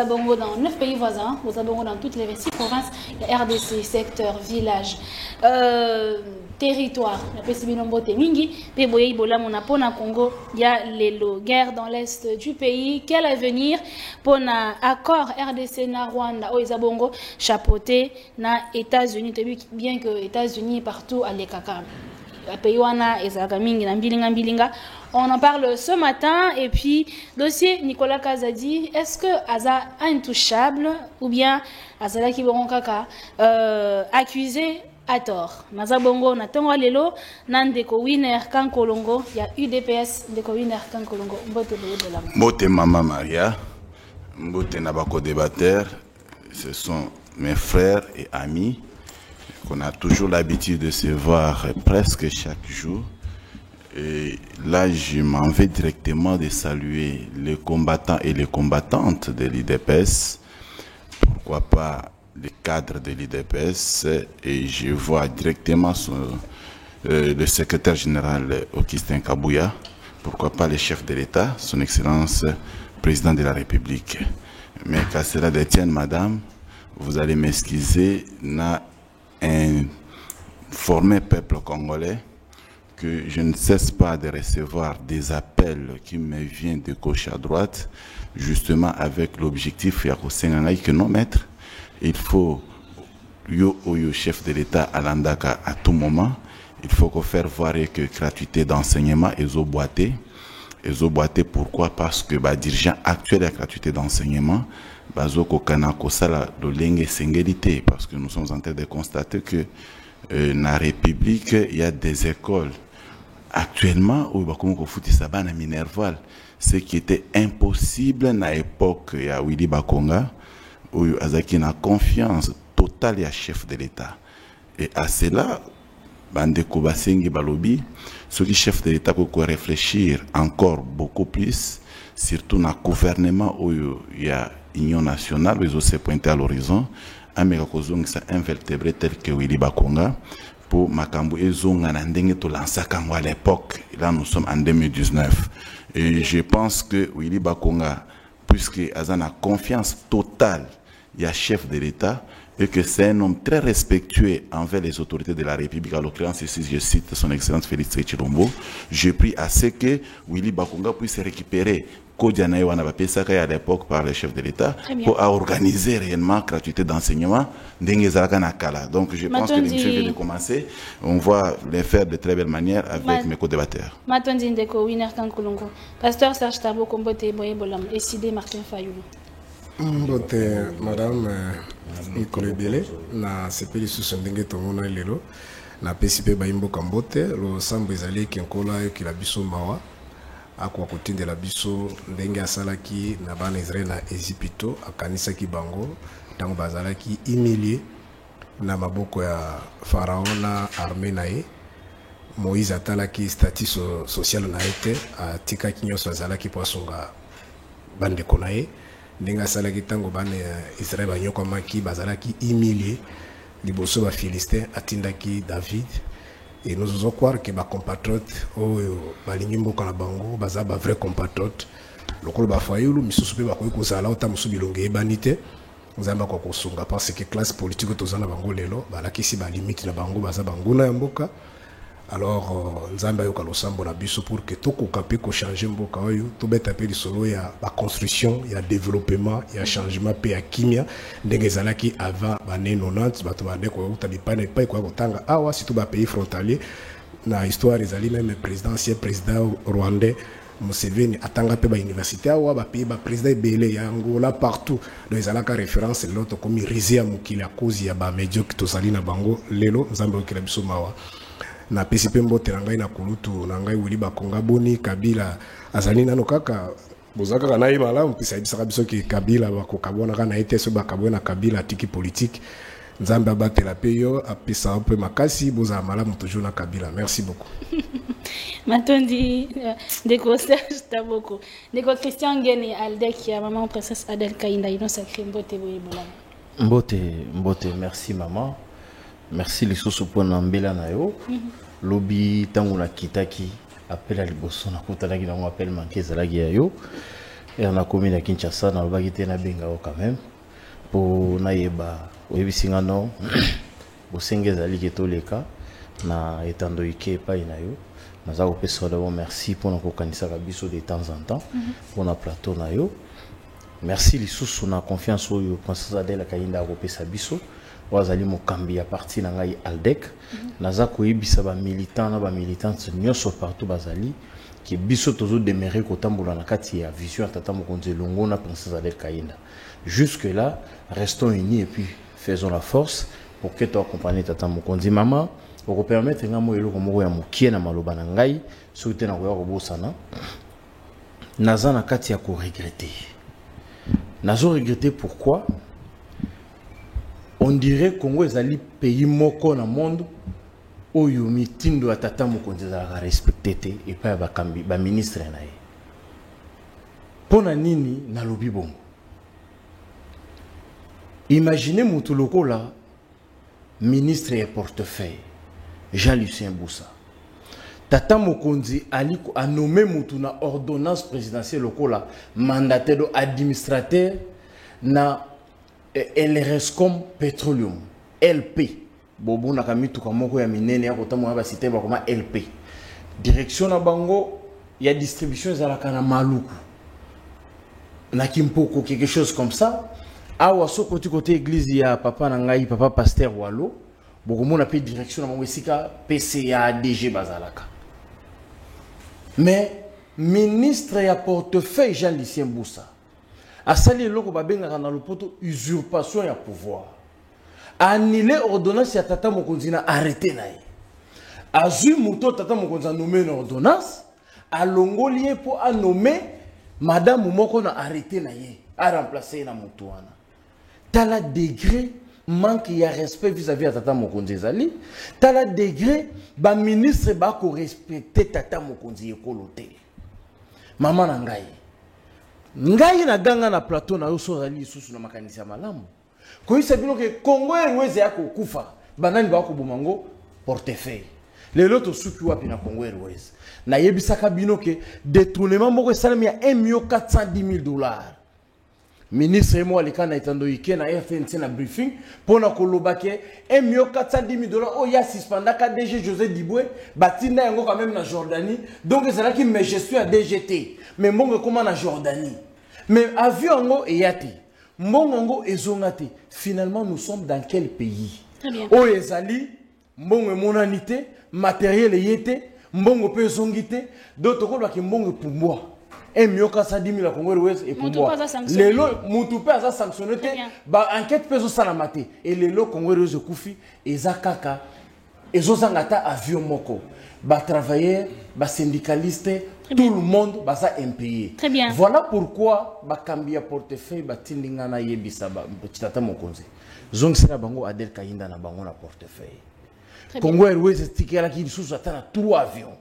Bongo dans 9 pays voisins, Bongo dans toutes les 26 provinces, la RDC, secteur, village, territoire. Congo, il y a les guerres dans l'est du pays. Quel avenir pour l'accord RDC na Rwanda, Bongo, chapeauté na États-Unis, bien que les États-Unis partout à l'Ekaka. On en parle ce matin. Et puis, dossier Nicolas Kazadi, est-ce que Aza intouchable ou bien Azala Kiboron-Kaka accusé à tort? Mazabongo Natongo Lelo, Nandeko Winner Kankolongo, il y a UDPS Ndeko Winner Kankolongo. Mbote Mama Maria, Mbote Nabako débatteur, ce sont mes frères et amis qu'on a toujours l'habitude de se voir presque chaque jour. Et là, je m'en vais directement de saluer les combattants et les combattantes de l'IDPS. Pourquoi pas les cadres de l'IDPS. Et je vois directement le secrétaire général Augustin Kabouya. Pourquoi pas le chef de l'État, son Excellence, président de la République. Mais qu'à cela détienne, madame, vous allez m'excuser, n'a un formé peuple congolais que je ne cesse pas de recevoir des appels qui me viennent de gauche à droite, justement avec l'objectif que non maître, il faut yo chef de l'État à l'Andaka à tout moment, il faut qu'on faire voir que gratuité d'enseignement et boité. Pourquoi? Parce que les dirigeants actuels de la gratuité d'enseignement, parce que nous sommes en train de constater que dans la République, il y a des écoles actuellement où Minerval, ce qui était impossible à l'époque, il y a Willy Bakonga, où il y a confiance totale à chef de l'État. Et à cela, Bandeko Basengi Balobi, ce qui chef de l'État peut réfléchir encore beaucoup plus, surtout dans le gouvernement où il y a Union nationale, ils ont se pointé à l'horizon, Américain ça invertébré tel que Willy Bakonga, pour Makambu et Zonga Nandenge to Lansakango à l'époque. Là, nous sommes en 2019. Et je pense que Willy Bakonga, puisque Azan a confiance totale, il y a chef de l'État, et que c'est un homme très respectueux envers les autorités de la République, à l'occurrence ici je cite son Excellence Félix Tshilombo, je prie à ce que Willy Bakonga puisse récupérer Kodiana Wana Bapesaka à l'époque par le chef de l'État pour organiser réellement la gratuité d'enseignement d'Engezarakanakala. Donc je pense que l'émission vient de commencer. On va les faire de très belle manière avec mes co-débatteurs. Matondi Ndeko Winner Kankolongo, Pasteur Serge Tabo Kombote Boye Bolam, et Sidé Martin Fayoulou. Madame Nicolas Bélé, na sepeli sous ndenge tomona lelo, na PCP Baimbo Kambote, lo sambo ezali kenkola ki la biso mawa, akwa kotinde la biso ndenge asalaki na bana Israël na Égypte, akanisa ki bango, tango bazalaki humilié na maboko ya Pharaon na armée na ye. Moïse atalaki statut social na été, atika ki nyonso azalaki po asunga bande konaye. Nenga salaki tango bane Israël banyokomaki bazalaki humilié liboso ba Philistin atindaki David et nous osons croire que ba compatriotes oyo balingi mboka na bango baza ba vrai compatriotes lokolo ba fayulu misusu pe bakoki kozala ota musu bilonge banité nzamba ko kosunga parce que classe politique tozana bango lelo balakisi ba limite na bango baza banguna ya mboka. Alors nzamba yoka losambo na biso pour que toko kapé ko changer mboka oyo to beta pe lisolo ya ba construction ya développement ya changement pe ya kimia ndenge zalaki avant bané 90 bato bande ko uta bipane pa ko tanga awa si to ba pays frontalier na histoire ezali même président rwandais Museveni atanga pe ba université awa ba pays ba président ebele ya Angola partout donc ezalaka référence l'autre comme rizia mukili à cause ya ba médiocre to sali na bango lelo nzamba yoka biso mawa na PCP mbote na ngai na kulutu na ngai Willy Bakonga boni Kabila azali nano kaka bozaka kana imala mpisa bisaka biso ki Kabila bakokabona kana ete so bakabona Kabila tiki politique Nzambe abatela pe yo apesa un peu makasi boza malamu toujours na Kabila. Merci beaucoup. Matondi Ndeko Serge Taboko. Ndeko Christian Ngene Aldek ya maman princesse Adèle Kainda ino sacré mbote boye bolama. Mbote, merci maman. Merci les sous pour nambela na yo. Lobi tangu na kitaki appel à liboso na kotala ki na mo appel manqué zalaki ya yo. Et on a commis na Kinshasa na lobaki te na benga quand même pour na yeba oyebisinga no bosenge zali ketoleka na etando ike pa ina yo. Naza kopesa d'abord merci pour notre kanisa biso de temps en temps pour na plateau na yo. Merci les sous na confiance au princesse Adèle Kainda kopesa biso. Wazali mokambi ya parti na ngai Aldec. Naza koyebisa ba militant na ba militante nyonso partout bazali qui biso tozo demeurer kotambola na kati ya vision tata mokonzi longo na princesse Adèle Kainda. Jusque là, restons unis et puis faisons la force pour que tu accompagnes tata mokonzi maman. Pour permettre nga mo eloko moko ya mokie na maloba na ngai soute na koya kobosana naza na kati ya ko regretter. Nazo regretter pourquoi on dirait Congo ezali pays moko na monde oyo mitindo ya tata mokonzi za respecter te et pas ba kambi ba ministre na ye. Pona nini na lobi bongo. Imaginez mutu lokola ministre et portefeuille Jean-Lucien Boussa. Tata Mokonzi a nommé Moutouna ordonnance présidentielle lokola mandataire administrateur na LRSCOM Petroleum LP. Bobo na kamitu kamoko ya minene ya kotamo ya basite ba koma LP. Direction na bango ya distribution za la kana maluku. Na Kimpoko quelque chose comme ça. Awa so côté église ya papa na ngai papa pasteur Walo. Beaucoup de pays direction dans mon PCA DG Bazalaka. Mais ministre et portefeuille Jean-Lucien Boussa a sali loko babenga dans le poto usurpation ya pouvoir. Annulé ordonnance ya tata mokonzi na arrêté naï. Azu muto tata mokonzi a nommé une ordonnance a longolier pour a nommer madame moko na arrêté naï a remplacé na mutuana. Tala degré manque de respect vis-à-vis de Tata Mokonzi Zali. Tala degré, ba ministre ba ko respecter Tata Mokonzi ekolote. Maman na ngai. Ngai na ganga na plateau na yoso Zali susu na makanisa malamu. Ko isabino ke Congo Airways ya ko kufa. Banani ba ko bomango portefeuille. Lelo to suki wapi na Congo Airways. Na yebisaka bino ke détournement moko salami ya $1,410,000. Ministre et moi, les canaux étant ike na FNC na briefing pour na kolobake $1,410,000 oh ya suspenda KDG José Diboué batina yango quand même na Jordanie donc c'est là qui me gestion à DGT mais mbongo comment na Jordanie mais avion ngo eyati mbongo ngo ezongate finalement nous sommes dans quel pays oh ezali mbongo monanité matériel yete mbongo pe zongite d'autres ko ba ki mbongo pumbwa $1,410,000 Congo Airways et pour moi. Les lots, Moutoupe a sanctionné. Bah enquête peso salamate et les lots Congo Airways Koufi et Zakaka et Zozangata avion moko. Bah travailleurs, bah syndicalistes, tout le monde bah ça impayé. Très bien. Voilà pourquoi bah Kambia portefeuille bah tindingana yebisa bah tata mokonzi. Zong sera bango Adèle Kainda na bango na portefeuille. Congo Airways tikela ki sous atana 3 avions.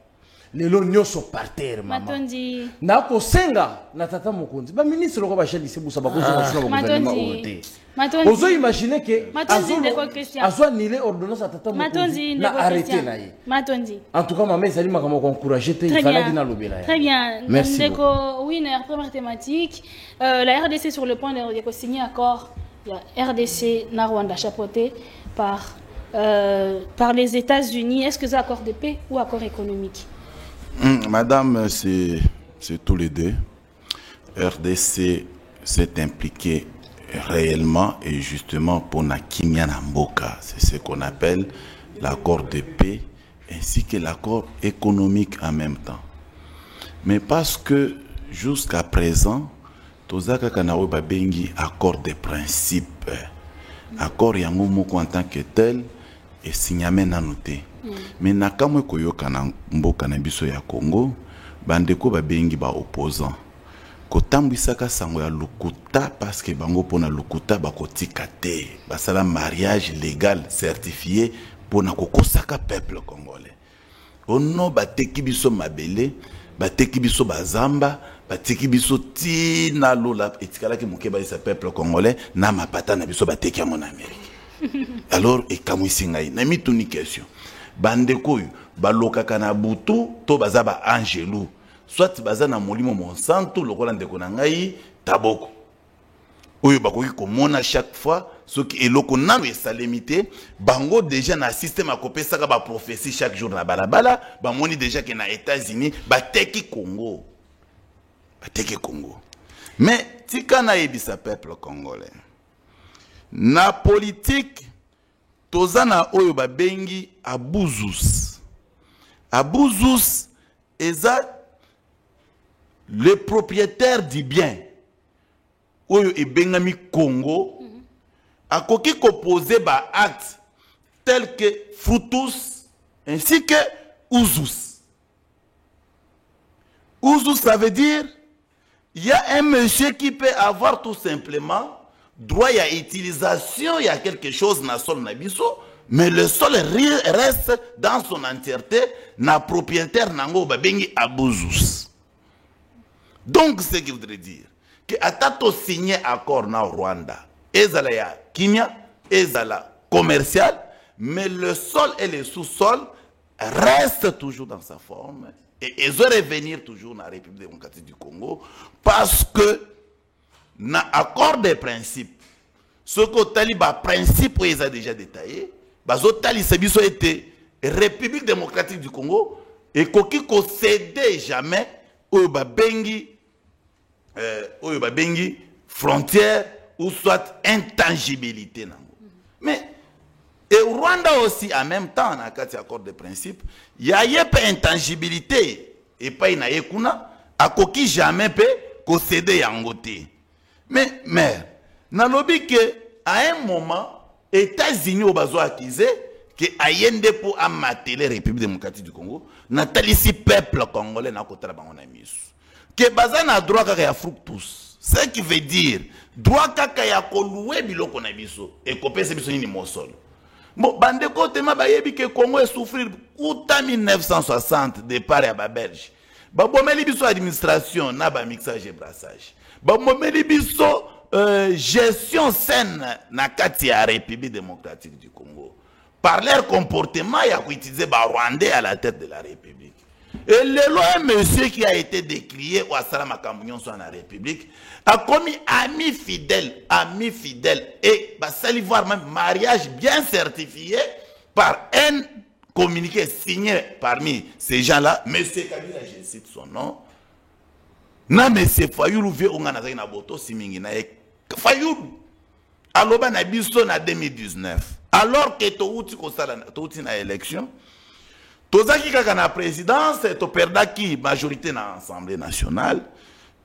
Les lots sont par terre, maman. Matondi. Nako senga na tata mokonzi. Ba ministre loko ba Jean-Lucien Boussa ba kozo na Matondi. Matondi. Ozo imaginer que Matondi Ndeko Christian. Azo nile ordonnance à tata mokonzi. Matondi na Ndeko arrêté Christian. na ye. Matondi. En tout cas maman ezali makamo ko encourager te il fallait dina lobela ya. Très bien. Merci. Ndeko winner première thématique. La RDC sur le point de signer accord. Il y a RDC na Rwanda chapeauté par les États-Unis. Est-ce que c'est accord de paix ou accord économique? Madame, c'est tous les deux. RDC s'est impliqué réellement et justement pour Nakimia Namboka. C'est ce qu'on appelle l'accord de paix ainsi que l'accord économique en même temps. Mais parce que jusqu'à présent, Tozaka Kanawe Babengi accord de principe. Accord Yangomoko en tant que tel et signamé nanoté. Mais nakamwe koyoka na mboka na biso ya Congo bandeko babengi ba opposant kotambwisaka sango ya lokuta parce que bango pona lokuta bakotika te basala mariage légal certifié pona kokosaka peuple congolais ono bateki biso mabele bateki biso bazamba bateki biso tina lola etikalaki mokeba isa peuple congolais na mapata na biso bateki ya mon Amérique alors ekamwisi ngai na mituni question bandeko oyo balokaka na butu to baza ba angelou soit baza na molimo monsanto lokola ndeko na ngai taboko oyo bakoki komona chaque fois soki eloko nano esalemité bango déjà na système akopesaka ba prophétie chaque jour na balabala bamoni déjà que na États-Unis bateki Congo mais tika na yebisa peuple congolais na politique tozana oyo babengi abuzus eza le propriétaire du bien oyo ebengami Congo akoki koposer ba acte tel que frutus ainsi que usus. Usus, ça veut dire il y a un monsieur qui peut avoir tout simplement droit à utilisation, il y a quelque chose dans le sol nabiso, mais le sol reste dans son entièreté, na propriétaire nango babengi abuzus. Donc, ce qui voudrait dire que atato signé accord na Rwanda, ezala ya kimia, ezala commercial, mais le sol et le sous-sol restent toujours dans sa forme et ils vont revenir toujours dans la République démocratique du Congo parce que na accord des principes, ce que taliba principe ils ont déjà détaillé, bazo tali sebiso était République démocratique du Congo et koki ko céder jamais au babengi frontière ou soit intangibilité nango. Mais et Rwanda aussi en même temps na kati accord de principe il y a yepe intangibilité et pas ina yekuna akoki jamais pe ko céder yango te. Mais na lobi que à un moment États-Unis au bazo accusé que ayende pour amater la République démocratique du Congo na talisi peuple congolais na kotala bango na misu que baza na droit kaka ya fructus, ce qui veut dire droit kaka ya koloué biloko na biso et kopesa biso nini mosolo. Bon bandeko tema bayebi que Congo est souffrir kuta 1960 départ ya ba Belge babomeli biso administration na ba mixage et brassage babomeli biso gestion saine na kati ya République démocratique du Congo par leur comportement il y a utilisé ba Rwandais à la tête de la République. Et le monsieur qui a été décrié au Assalama Kambounion sur la République a commis ami fidèle et va voir même mariage bien certifié par un communiqué signé parmi ces gens-là. Monsieur Kabila, je cite son nom. Na monsieur Fayoulou vie ongana na boto simingi na Fayoulou. Aloba na biso na 2019. Alors que touti ko sala touti na élection. Tozaki kaka na présidence, to perdaki majorité na l'Assemblée nationale.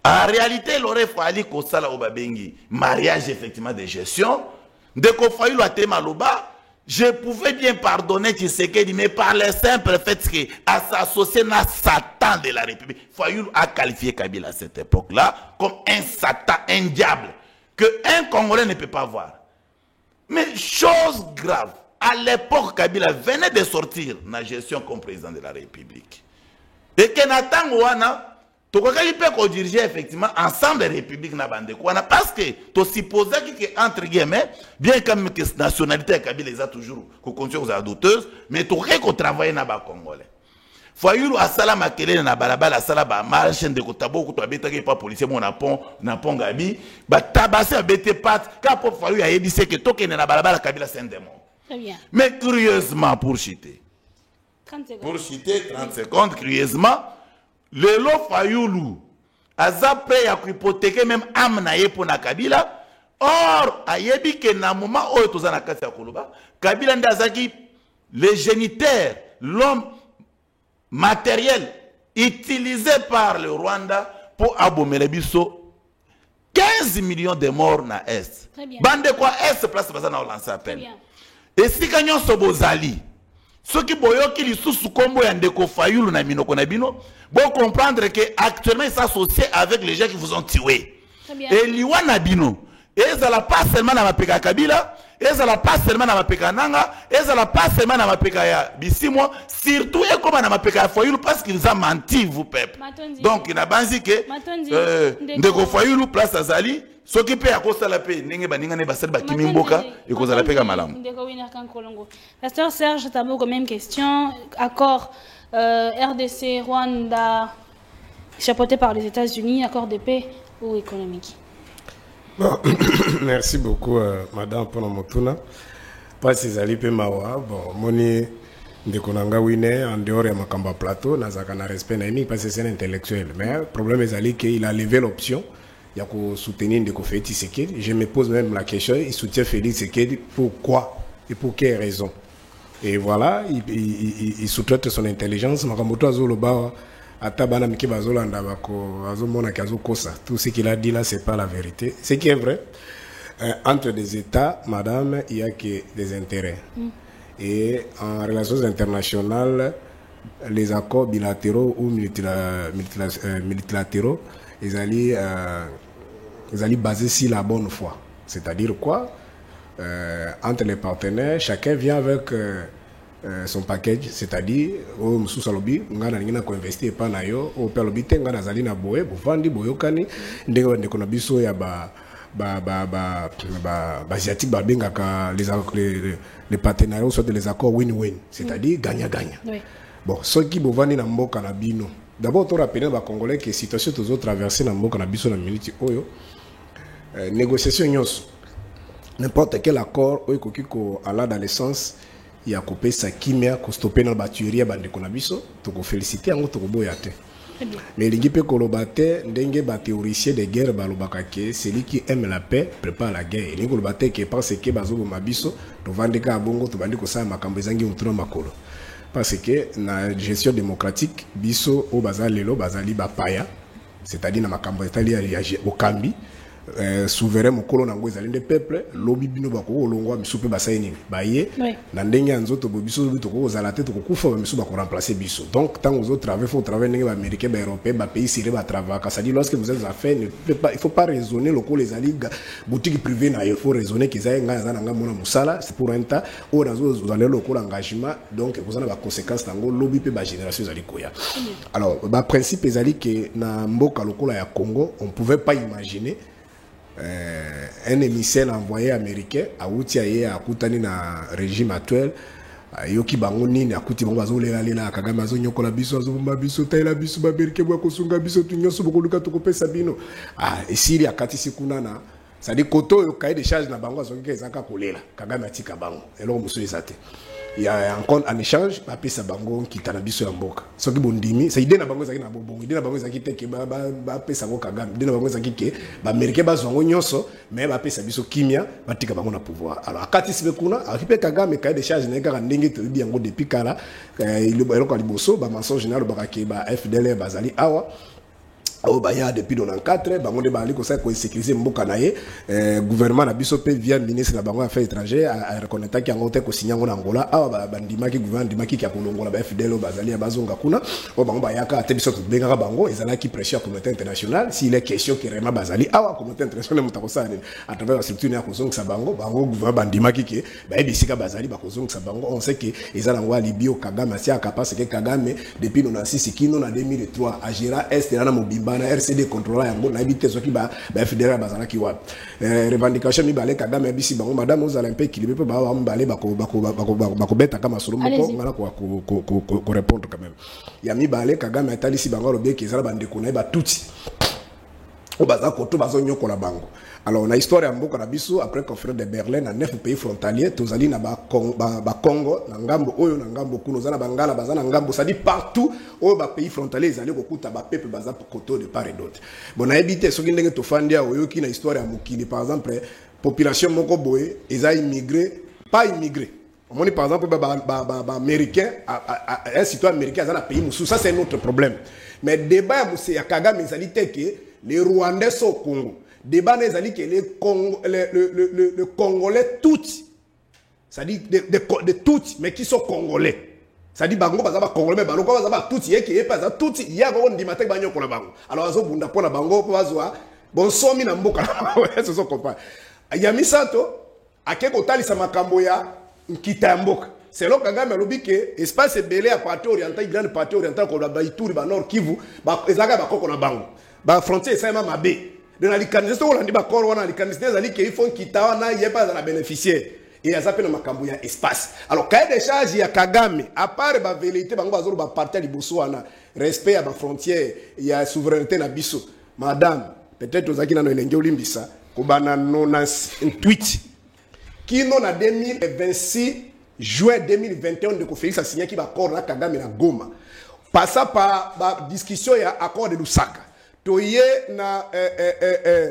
En réalité, il aurait fallu que ça au babengi mariage effectivement de gestion. Dès qu'on failli le thème loba, je pouvais bien pardonner Tshisekedi, mais par le simple fait que à s'associer à Satan de la République, Fayoul a qualifié Kabila à cette époque-là comme un Satan, un diable que un Congolais ne peut pas voir. Mais chose grave. À l'époque, Kabila venait de sortir la gestion comme président de la République. Et que Nathan Ouana, tu peux diriger effectivement ensemble les républiques parce que tu supposes que, entre guillemets, bien que la nationalité Kabila les a toujours conçue aux adopteuses, mais tu peux travailler dans les Congolais. Fayoulou a salam à Kélé na balabala a salam à marche de Kotabo ko abeta ke pas policier mon na pont Gabi ba tabasser abete pat ka pour Fayoulou a yebisé que toke na balabala Kabila c'est un démon. Très bien. Mais curieusement, pour citer, 30 secondes, curieusement, le lot Fayoulou a zappé à hypothéquer même Amnaye pour Kabila. Or, a yebi que na moment où tu as na Koloba, Kabila ndazaki les géniteurs, l'homme matériel utilisé par le Rwanda pour abommer les biso 15 millions de morts na Est. Bande quoi Est place bazana lancer appel. Et si Kanyon Sobozali, Ce qui boyoki li sous combo ya ndeko Fayulu na minoko na bino, bon comprendre que actuellement ils s'associent avec les gens qui vous ont tué. Et liwa na bino, ezala pas seulement na mapeka Kabila, ezala pas seulement na mapeka Nanga, ezala pas seulement na mapeka ya Bisimwa, surtout et comme na mapeka ya Fayulu parce qu'ils ont menti vous peuple. Donc il a banzi que ndeko Fayulu place azali s'occuper à cause de la paix, n'engé ba n'engé ba sel ba kimimboka et cause de la paix kamalam. La sœur Serge Tabo comme même question. Accord RDC Rwanda chapeauté par les États-Unis, accord de paix ou économique. Bon, merci beaucoup Madame Ponomotuna. Pas ces alliés pe mawa. Bon, moni de konanga wine en dehors de Makamba plateau, nazaka na respect naimi parce que c'est un intellectuel. Mais le problème est ali qu'il a levé l'option. Il y a qu'à soutenir Ndeko Félix Tshisekedi. Je me pose même la question, il soutient Félix Tshisekedi, pourquoi et pour quelle raison? Et voilà, il sous-traite son intelligence. Tout ce qu'il a dit là, c'est pas la vérité. Ce qui est vrai, entre des États, madame, il n'y a que des intérêts. Et en relations internationales, les accords bilatéraux ou multilatéraux, ils allaient baser sur la bonne foi. C'est-à-dire quoi? Entre les partenaires, chacun vient avec son package, c'est-à-dire au sous-salobi, on a investi pas na yo, au perlobité, on a zali na boé, bovandi boyokani, ndeko ndeko na biso ya asiatique babengaka les partenariats soit les accords win-win, c'est-à-dire gagnant-gagnant. Oui. Bon, ceux qui bovandi na mboka na bino. D'abord, on rappelle aux Congolais que la situation tous autres traversée dans le monde, négociation nyos. N'importe quel accord, dans le sens, il y a coupé sa kimia, qu'on stoppé dans la batterie, bande konabiso, tu peux féliciter, on te boyate. Mais les gens kolobate, ndenge ba théoricien de guerre balobakake, celui qui aime la paix prépare la guerre. Les kolobate qui pense que bazo mabiso, tu vandeka abongo, tu bandiko sa makambo zangi utro makolo. Parce que la gestion démocratique, biso au bazalelo bazali bapaya, c'est-à-dire na makambo etali au kambi, souverain mokolo nango ezali nde peuple, lobi bino bako olongwa misu pe basaini baye, na ndenge nzoto biso bito ko zalate to kufa misu bako remplacer biso. Donc tant aux autres travail faut travailler ndenge ba américain ba européen ba pays siré ba travail. Ça dit lorsque vous êtes affaire il faut pas raisonner loko les ali boutique privée na il faut raisonner qu'ils aient nga nga mona musala, c'est pour un temps au razo vous allez loko l'engagement donc vous en avez conséquences nango lobi pe ba génération zali koya. Alors ba principe ezali que na mboka lokola ya Congo, on pouvait pas imaginer un émissaire envoyé américain à Outiaye à Koutani na régime actuel yoki bango nini akuti bango bazolela lela Kagame azonyokola biso azomba biso taila biso baberike bwa kosunga biso tunyoso bokoluka tokopesa bino esili akatisi kunana ça dit koto yo cahier de charge na bango azongi ezaka kolela Kagame atika bango eloko muso ezate il y a encore un échange après ça bango kitana biso ya mboka soki bondimi ça idée na bango zaki na bobongo idée na bango zaki te ke ba pesa ko Kagame idée na bango zaki ke ba américain bazongo nyonso mais ba pesa biso kimia batika bango na pouvoir alors akati sibe kuna akipe Kagame cahier de charge na kaka ndenge to bi yango depuis kala il eloko liboso ba mensonge général ba ke ba FDLR bazali awa au baya depuis 94 bango de bali ko ça ko sécuriser mboka na ye gouvernement na biso pe via ministre na bango affaires étrangères a reconnaître ki angote ko signer ngona Angola awa bandima ki gouvernement ndima ki ya kolongola ba FDL bazali ya bazonga kuna o bango bayaka te biso to benga bango ezala ki pression communauté internationale si les questions qui vraiment bazali awa communauté internationale mutakosana à travers la structure ya kozonga sa bango gouvernement bandima ki ke ba ebisika bazali ba kozonga sa bango on sait que ezala ngwa libio Kagame asia capable que Kagame depuis 96 kino na 2003 agera est na mobimba na RCD contrôle yango na habité soki ba fédéral bazana ki wa revendication mi balé Kagame bisi bango madame aux olympiques qui peut ba mbalé bako beta kama solo moko ngala ko répondre quand même ya mi balé Kagame atali si bango robie ki zala bande ko na ba tuti o baza ko to bazo nyoko la bango. Alors on a histoire ya mboka na biso après conférence de Berlin na 9 pays frontaliers tozali na ba Congo na ngambo oyo na ngambo kuno zana bangala bazana ngambo ça dit partout oyo ba pays frontaliers ezali kokuta ba peuple baza koto de part et d'autre. Bon na habité soki ndenge to fandia oyo ki na histoire ya mokili par exemple population moko boye eza immigré pas immigré. On dit par exemple ba américain un citoyen américain dans un pays moussou ça c'est un autre problème. Mais débat ya Kagame ezali te que les Rwandais sont au Congo. Débat nezali que le Congolais tout, c'est-à-dire de tout, mais qui sont Congolais. ça dit bango baza ba congolais bango baza ba tout yé qui pas tout ya ko ndima te banyo ko la bango alors azo bunda pona bango po bazwa bon somi na mboka ce sont comprendre ya misato akeko talisa makambo ya nkita mboka c'est là Kagame lobi que espace belé à partie orientale grande partie orientale ko la Baituri ba Nord Kivu ba ezaka ba koko na bango ba frontière ça ma mabe de la likaniste ko landi ba kor wana likaniste ezali ke ifon kita wana yeba za la bénéficiaire et ya zape na makambo ya espace alors cahier de charge ya Kagame à part ba velité bango bazoro ba partie liboso wana respect à ba frontière ya souveraineté na biso madame peut-être ozaki na no elenge olimbisa ko bana non tweet kino na 2026 juin 2021 de Félix a signé qui va accord na Kagame na Goma passa par la discussion ya accord de Lusaka toye na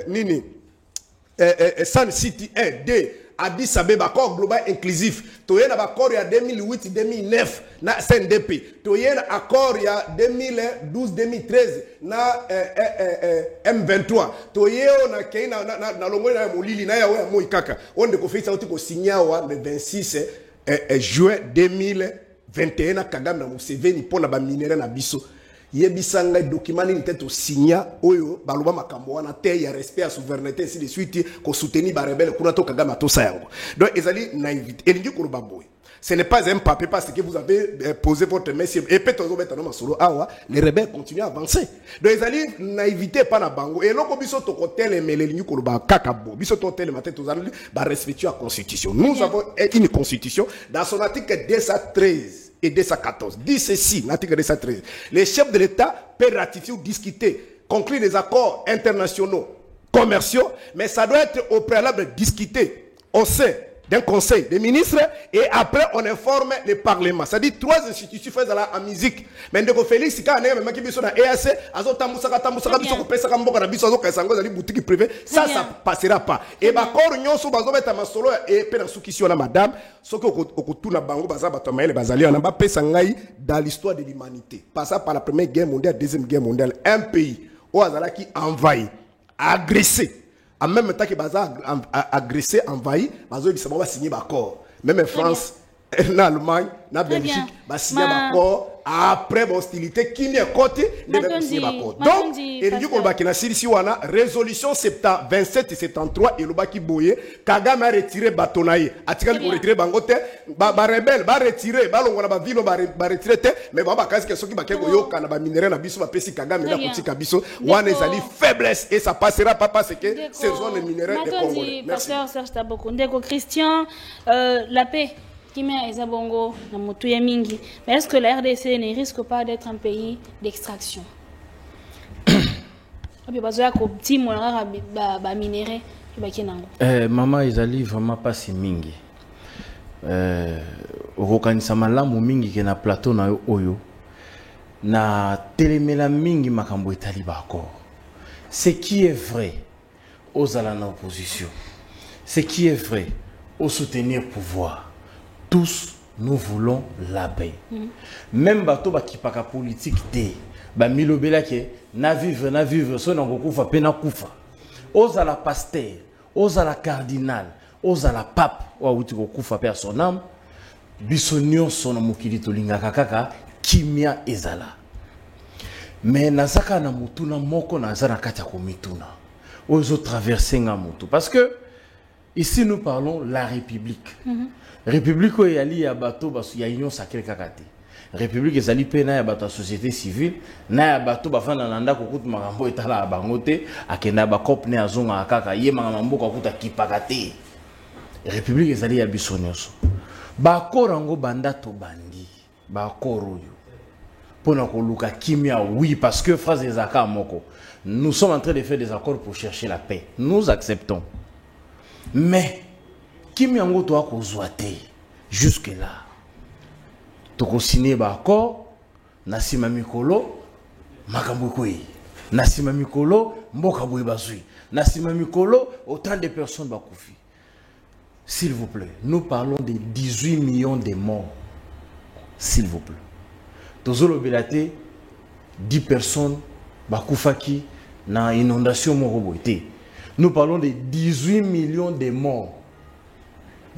nini Sun City 1 2 Addis Abeba accord global inclusif toye na accord ya 2008 2009 na CNDP toye na accord ya 2012 2013 na M23 toye na keina na longo na molili na ya moikaka onde ko Félix auti ko signer wa le 26 juin 2021 na Kagame na Museveni pour na ba minere na biso yebisanga document ni tete signa oyo baloba makambo wana te ya respect à souveraineté ainsi de suite ko soutenir ba rebelle kuna to Kagame atosa yango donc ezali naïveté elingi ko baboy ce n'est pas un papier parce que vous avez posé votre message et peut-être vous mettre solo awa les rebelles continuent à avancer donc ezali naïveté pas na bango et loko biso to côté les melingi ko ba kakabo biso to tel matin to zali ba respecter la constitution nous avons une constitution dans son article 213 et 214 dit ceci, l'article 213. Les chefs de l'État peuvent ratifier ou discuter, conclure des accords internationaux, commerciaux, mais ça doit être au préalable discuté au sein d'un conseil des ministres et après on informe le Parlement. C'est-à-dire trois institutions faites en musique. Mais de Félix, quand on est même qui est dans EAC, ça passera pas. Et bah quand on so bazo mettre masolo et pe na sukisi na madame, ce que tout na bango baza batamaele bazali on ba pesa ngai dans l'histoire de l'humanité. Passant par la première guerre mondiale, deuxième guerre mondiale, un pays au azala qui envahit, agressé. En même temps que Baza agressé, envahi, Bazo va signer d'accord. Même en France, en Allemagne, en Belgique, va signer d'accord. Après l'hostilité, qui n'est côté, ne va signer d'accord. Donc, il y a résolution 27 et 73 et le baki boye, Kagame a retiré Batonaye. Atikali pour retirer Bangote, ba rebelle, ba retirer, ba longo na ba vilo ba retirer te, mais ba kasi que soki ba kego yo kana ba minéraux na biso ba pesi Kagame na kutika biso, wana ezali faiblesse et ça passera pas parce que ces zones minérales de Congo. Merci. Pasteur Serge Taboko, Ndeko Christian, la paix. Mais est-ce que la RDC ne risque pas d'être un pays d'extraction? Maman Ezali vraiment pas si mingi. Okanisa malamu mingi ke na plateau na oyo na telemela mingi makambo etali ba encore. Ce qui est vrai aux ala na opposition. Ce qui est vrai au soutenir pouvoir. Tous, nous voulons la paix. Même bateau qui paka politique té, ba milobela ke na vivre, so na kufa pe na kufa. Oza la pasteur, oza la cardinal, oza la pape, wa wuti kufa pe son âme. Bisonio sono mukili tolinga kaka kimia ezala. Mais nazaka na mutuna moko na zana kati ya komituna. Ozo traverser nga mutu parce que ici nous parlons la République. République où il y a bateau parce qu'il y a union sacrée kakati. République ezali pe na ya bato société civile na ya bato bafana nanda kokuta makambo etala bangote akenda ba cop ne azonga kaka ye makambo kokuta kipakate. République ezali ya bisonyoso. Ba korango banda to bandi. Ba koroyo. Pona koluka kimia oui parce que phrase ezaka moko. Nous sommes en train de faire des accords pour chercher la paix. Nous acceptons. Mais Kimi yango to akozwa te jusque là. Toko signer ba accord na sima mikolo makambo koyi. Na sima mikolo mboka boye bazui. Na sima mikolo autant de personnes bakufi. S'il vous plaît, nous parlons de 18 millions de morts. S'il vous plaît. Tozolo belate 10 personnes bakufaki na inondation moko boye. Nous parlons de 18 millions de morts.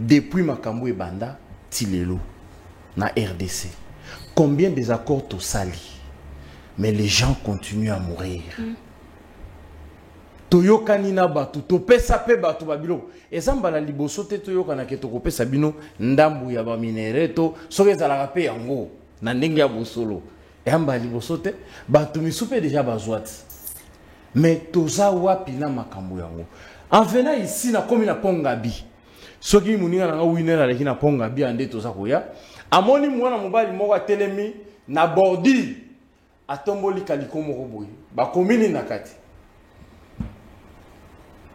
Depuis Makambo et Banda, Tilelo, na RDC. Combien des accords tout sali? Mais les gens continuent à mourir. Toyokani na batu, topesa pe batu babilo. Ezamba la liboso te toyokana ke tokopesa bino ndambu ya ba minereto, soke ezalaka pe yango na ndenge ya bosolo. Ezamba liboso te batu misupe déjà bazwati. Mais toza wapi na makambo yango. En venant ici na komi na Pongabi. Soki muninga na winner aleki na Pongabi ande toza koya. Amoni mwana mobali moko atelemi na bordi. Atomboli kaliko moko boye. Ba komini na kati.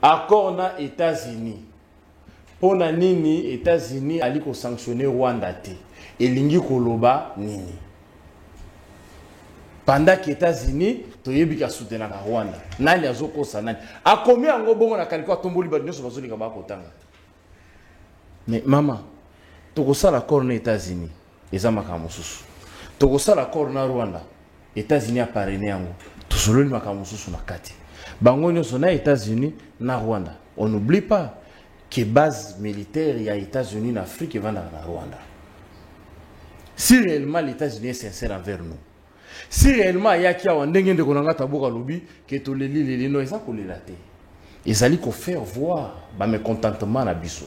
Accord na États-Unis. Pona nini États-Unis aliko sanctionner Rwanda te. Elingi koloba nini. Pendant que États-Unis toyebi ka soutenir ka Rwanda. Nani azokosa nani. Akomi yango bongo na kaliko atomboli ba nyonso bazoli ka ba kotanga. Mais maman, tokosala accord na États-Unis. Eza makambo susu. Tokosala accord na Rwanda. États-Unis a parrainé yango. Tosololi makambo susu na kati. Bango nyonso na États-Unis na Rwanda. On n'oublie pas que base militaire il y a États-Unis en Afrique et va dans Rwanda. Si réellement les États-Unis est sincère envers nous. Si réellement il y a qui a ndenge de konanga taboka lobi que to les lili no eza ko lelaté. Ezali ko faire voir ba mécontentement na biso.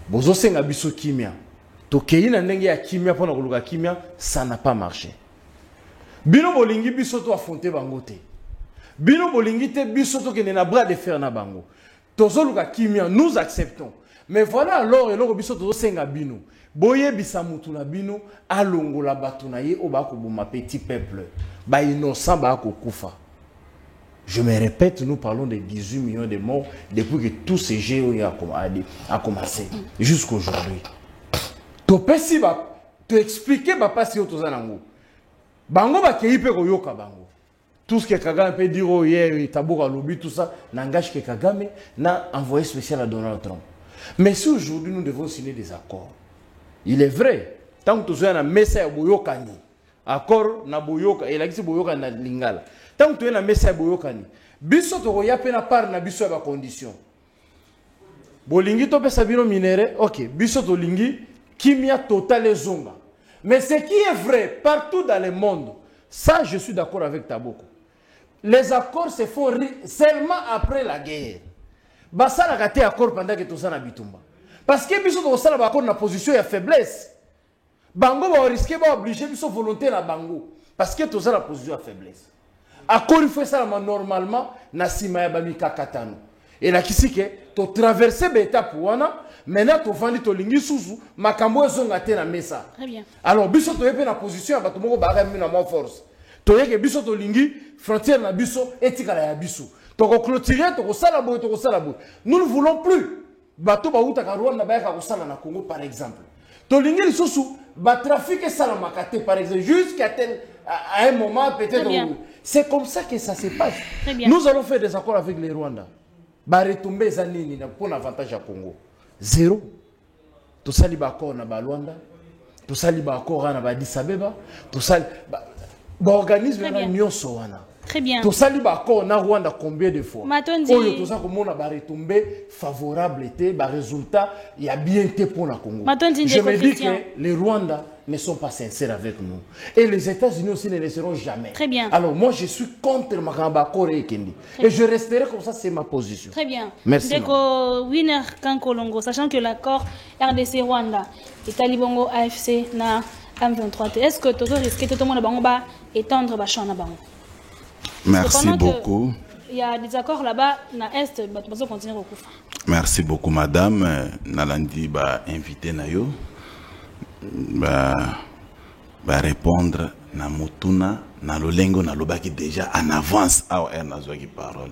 Bozo senga biso kimia. To keyi na ndenge ya kimia pona koluka kimia, ça n'a pas marché. Bino bolingi biso to affronter bango te. Bino bolingi te biso to kene na bras de fer na bango. Tozoluka kimia, nous acceptons. Mais voilà alors eloko biso to senga bino. Boye bisa mutu na bino alongola batu na ye obako boma petit peuple. Ba innocent ba ko kufa. Je me répète, nous parlons de 18 millions de morts depuis que tout ce jeu a commencé jusqu'à aujourd'hui. To pesi ba to expliquer ba pasi otoza nango. Bango ba keipe ko yoka bango. Tout ce que Kagame peut dire hier, Taboura Lobby, tout ça, n'engage que Kagame n'a envoyé spécial à Donald Trump. Mais si aujourd'hui nous devons signer des accords, il est vrai, tant que tu es un message Boyokani, accord na Boyoka, et là qui Boyoka na Lingala, tant que tu es un message Boyokani, biso to ya pena par na biso ba condition. Bolingi to pesa bino minéré, ok, biso to lingi kimia totale zonga. Mais ce qui est vrai partout dans le monde, ça je suis d'accord avec Taboko. Les accords se font seulement après la guerre. Basa na gâté accord pendant que tout ça na bitumba. Parce que biso to sala ba accord na position ya faiblesse. Bango ba risquer ba obliger biso volonté na bango parce que tout ça na position ya faiblesse. Accord il faut ça normalement na sima ya bamika katano. Et la kisike to traverser be étape wana maintenant to vandi to lingi susu makambo ezonga te na mesa. Très bien. Alors biso to yepe na position ya bato moko ba remi na mo force. To yeke biso to lingi frontière na biso etikala ya biso. To ko clôturer to ko sala boy to ko sala boy. Nous ne voulons plus bato ba uta ka Rwanda ba ka ko sala na Congo par exemple. To lingi li susu ba trafic et sala makate par exemple jusqu'à un moment peut-être. C'est comme ça que ça se passe. Nous allons faire des accords avec les Rwandais. Ba retomber za nini na pour l'avantage à Congo. Zéro. To sali ba accord na ba Rwanda. To sali ba accord na ba Addis Abeba. To sali ba organisme na nyonso wana. Très bien. To sali ba accord na Rwanda combien de fois? Matondi. Oyo to sa ko mona ba retomber favorable était ba résultat il y a bien été pour la Congo. Matondi, je me dis que les Rwandais ne sont pas sincères avec nous. Et les États-Unis aussi ne le seront jamais. Très bien. Alors moi, je suis contre Makamba Kore Kendi. Et je resterai comme ça, c'est ma position. Très bien. Merci. Deko winner Kankolongo, sachant que l'accord RDC Rwanda et Talibongo AFC na M23, est-ce que tu risques de tout le monde à étendre le champ là-bas? Merci beaucoup. Il y a des accords là-bas, na Est, tu vas continuer au coup. Merci beaucoup, madame. Nalandi ba invité Nayo. Ba répondre na mutuna na lolengo na lobaki déjà en avance à nazo ki parole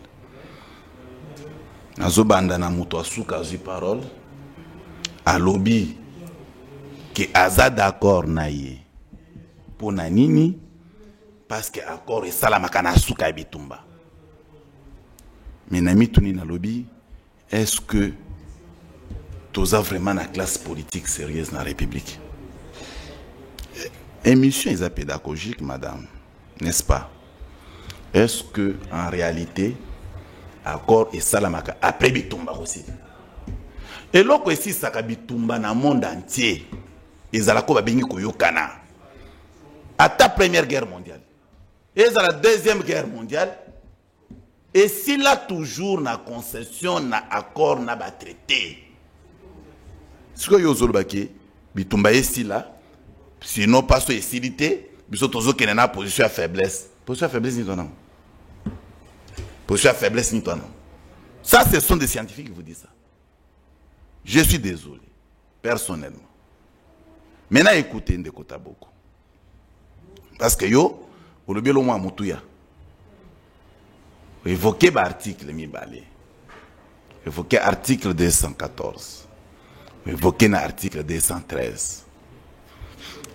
nazo banda na muto asuka zu parole a lobby que aza d'accord na ye pour na nini parce que accord et salamaka na suka bitumba mais na mituni na lobby est-ce que toza vraiment la classe politique sérieuse dans la République? Émission est pédagogique, madame, n'est-ce pas? Est-ce que en réalité, accord et salamaka après bitumba aussi? Et l'autre ici, ça bitumba dans le monde entier. Et zalako ba bengi koyokana. à ta première guerre mondiale. Et à la deuxième guerre mondiale. Et s'il a toujours na concession, na accord, na ba traité. Ce que vous avez bitumba ici là, sinon pas sur facilité, biso tozo kenena position à faiblesse. Position à faiblesse ni toi non. Position à faiblesse ni toi non. Ça, ce sont des scientifiques qui vous disent ça. Je suis désolé, personnellement. Maintenant, écoutez Ndekota beaucoup. Parce que yo, vous le bielo moi moutuya. Évoquez l'article mi-balé. Évoquez l'article 214. Évoquez l'article 213.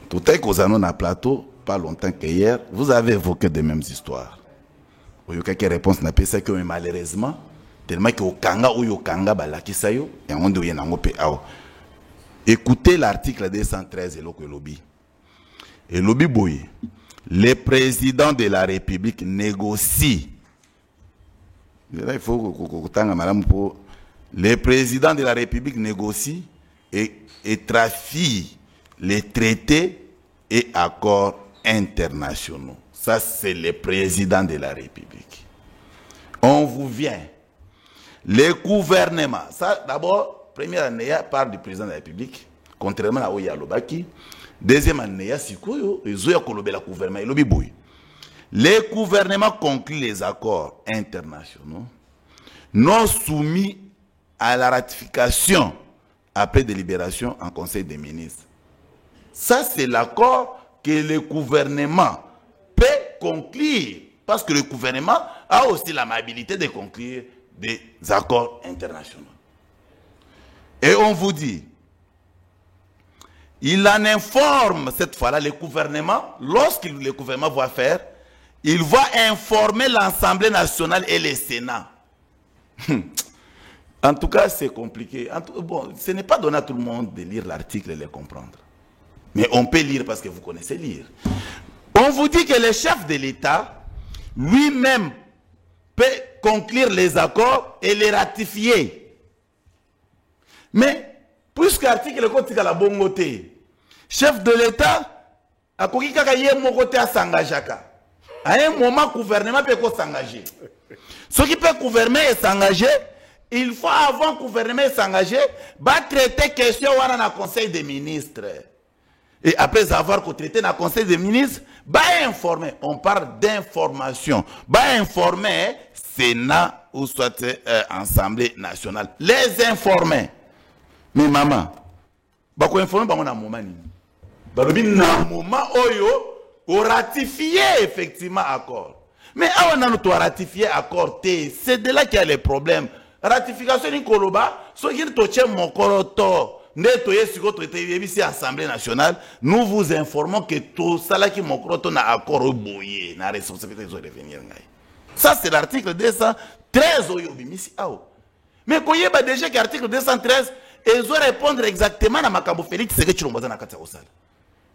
Tout est qu'aux années à plateau, pas longtemps qu'hier, vous avez évoqué des mêmes histoires. Il y a quelques réponses n'a pas ça que malheureusement, tellement que au Kanga ou au Kanga balaki yo, et on doit y en écoutez l'article 213 et le lobby. Et lobby boy, le président de la République négocie. Il faut que le président de la République négocie et trafie les traités et accords internationaux. Ça, c'est le président de la République. On vous vient. Le gouvernement, ça d'abord, première année, parle du président de la République, contrairement à Oya Lobaki. Deuxième année, Sikoyo, Zoya Kolobela gouvernement, et Lobiboui. Le gouvernement conclut les accords internationaux non soumis à la ratification après délibération en Conseil des ministres. Ça, c'est l'accord que le gouvernement peut conclure. Parce que le gouvernement a aussi l'amabilité de conclure des accords internationaux. Et on vous dit, il en informe cette fois-là le gouvernement, lorsque le gouvernement va faire, il va informer l'Assemblée nationale et le Sénat. En tout cas, c'est compliqué. Bon, ce n'est pas donné à tout le monde de lire l'article et de le comprendre. Mais on peut lire parce que vous connaissez lire. On vous dit que le chef de l'État, lui-même, peut conclure les accords et les ratifier. Mais, puisque l'article est la bongoté, chef de l'État, à s'engager. À un moment, le gouvernement peut s'engager. Ceux qui peuvent gouverner et s'engager, il faut avant le gouvernement s'engager, traiter question dans le Conseil des ministres. Et après avoir traité dans le Conseil des ministres, informer. On parle d'information. Informer Sénat ou soit Assemblée nationale. Les informer. Mais maman, informer dans un moment. Dans un moment où on ratifie effectivement l'accord. Mais on a ratifié l'accord, c'est de là qu'il y a les problèmes. Ratification ni koloba, ce qui est toché mon koroto, l'Assemblée nationale, nous vous informons que tout ça qui mon koroto n'a accord au boyer, n'a responsabilité de revenir. Ça c'est l'article 213 au Yobimisi Ao. Mais quand il y a déjà l'article 213, ils vont répondre exactement à Makambo Félix, c'est que tu l'as dans la Katsakosal.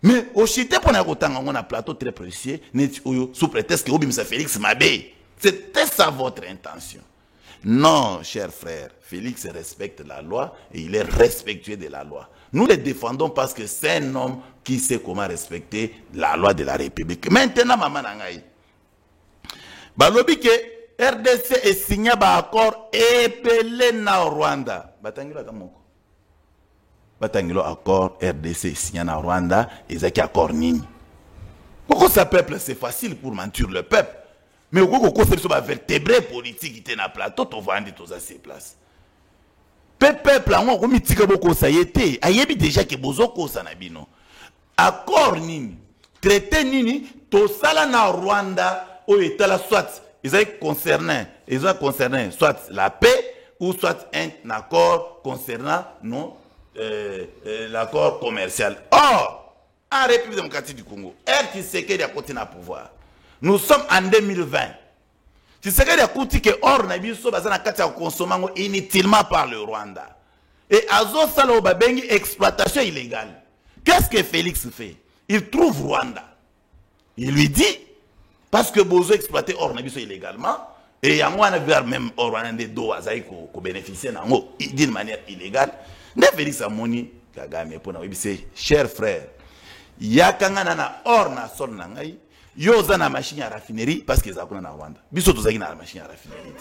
Mais au chité pour on a un plateau très précieux, sous prétexte que Obimisa Félix Mabé. C'était ça votre intention. Non, cher frère, Félix respecte la loi et il est respectueux de la loi. Nous le défendons parce que c'est un homme qui sait comment respecter la loi de la République. Maintenant, maman Nangaï. Balobi que RDC est signé un accord épelé na Rwanda. Batangilo atamoko. Batangilo accord RDC signé na Rwanda et c'est accord nini. Pourquoi ça peuple c'est facile pour mentir le peuple. Mais au cours de la vertébré politique qui était dans le plateau, tu vas tous à ces places. Peuple, on a mis beaucoup ça y était. Il y a déjà que bozo ko ça nabino. Accord nini, traité nini, tout ça là na Rwanda au état là soit ils ont concerné soit la paix ou soit un accord concernant non l'accord commercial. Or, en République démocratique du Congo, RTCK a continué à pouvoir. Nous sommes en 2020. Tu sais qu'il y a des que or nabiso bazana kati consommer inutilement par le Rwanda. Et azo salo babengi exploitation illégale. Qu'est-ce que Félix fait? Il trouve Rwanda. Il lui dit parce que bozo exploiter or nabiso illégalement et yango ana vers même or Rwanda do azai ko bénéficier nango d'une manière illégale. Ne Félix amoni Kagame pour na webise cher frère. yakanga na or na sol na ngai yo za na machine à raffinerie parce que za kuna na Rwanda biso tozaki na machine à raffinerie.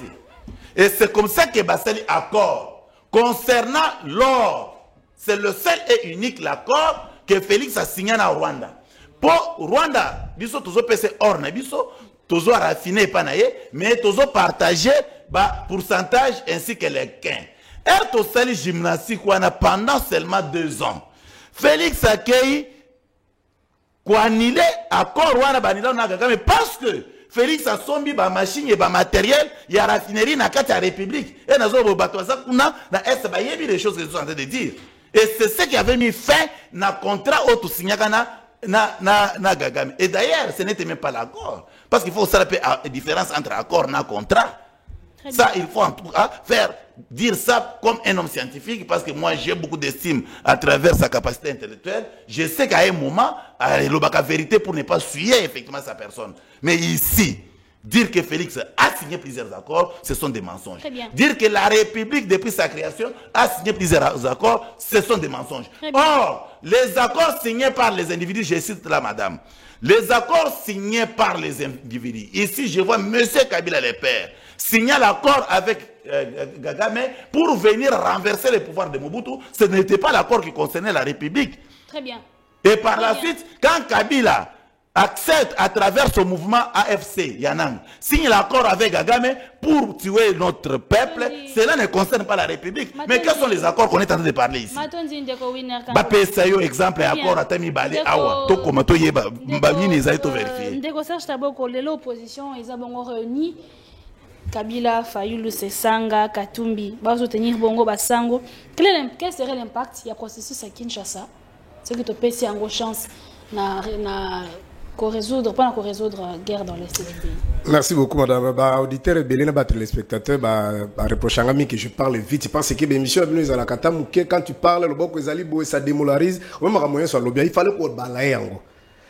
Et c'est comme ça que basali accord concernant l'or. C'est le seul et unique l'accord que Félix a signé na Rwanda. Pour Rwanda biso tozo pese or na biso tozo raffiner pa na ye mais tozo partager ba pourcentage ainsi que les gains. Et to sali gymnastique pendant seulement 2 ans. Félix Akei quoi annulé accord wana banila na Kagame parce que Félix a sombi ba machine et ba matériel ya raffinerie na kati ya République et nazo bo bato za kuna na est ba yebi les choses que je suis en train de dire et c'est ce qui avait mis fin na contrat auto signaka na Kagame. Et d'ailleurs ce n'était même pas l'accord parce qu'il faut savoir la différence entre accord et contrat. Ça, il faut en tout cas dire ça comme un homme scientifique parce que moi j'ai beaucoup d'estime à travers sa capacité intellectuelle. Je sais qu'à un moment, il y a la vérité pour ne pas suyer effectivement sa personne. Mais ici, dire que Félix a signé plusieurs accords, ce sont des mensonges. Dire que la République, depuis sa création, a signé plusieurs accords, ce sont des mensonges. Or, les accords signés par les individus, je cite là, madame, les accords signés par les individus. Ici, je vois M. Kabila le père signer l'accord avec Kagame pour venir renverser le pouvoir de Mobutu. Ce n'était pas l'accord qui concernait la République. Très bien. Et par la suite, quand Kabila accepte à travers son mouvement AFC, Yanang, signe l'accord avec Kagame pour tuer notre peuple, cela ne concerne pas la République. Mais quels sont les accords qu'on est en train de parler ici? Bapesayo exemple accord atami balé awa to komato yeba mbamini za to vérifier. Ndeko Serge Taboko l'opposition ils ont réuni Kabila, Fayulu, Sesanga, Katumbi, bazo tenir bongo basango. Quel serait l'impact il y a processus à Kinshasa? C'est que tu peux essayer en chance na résoudre pas na résoudre guerre dans l'est du pays. Merci beaucoup madame. Ba auditeur et belena ba téléspectateur ba reprochanga mi que je parle vite parce que l'émission nous à la katamu quand tu parles le boko ezali bo ça démolarise on m'a moyen sur lobby il fallait ko balayer yango.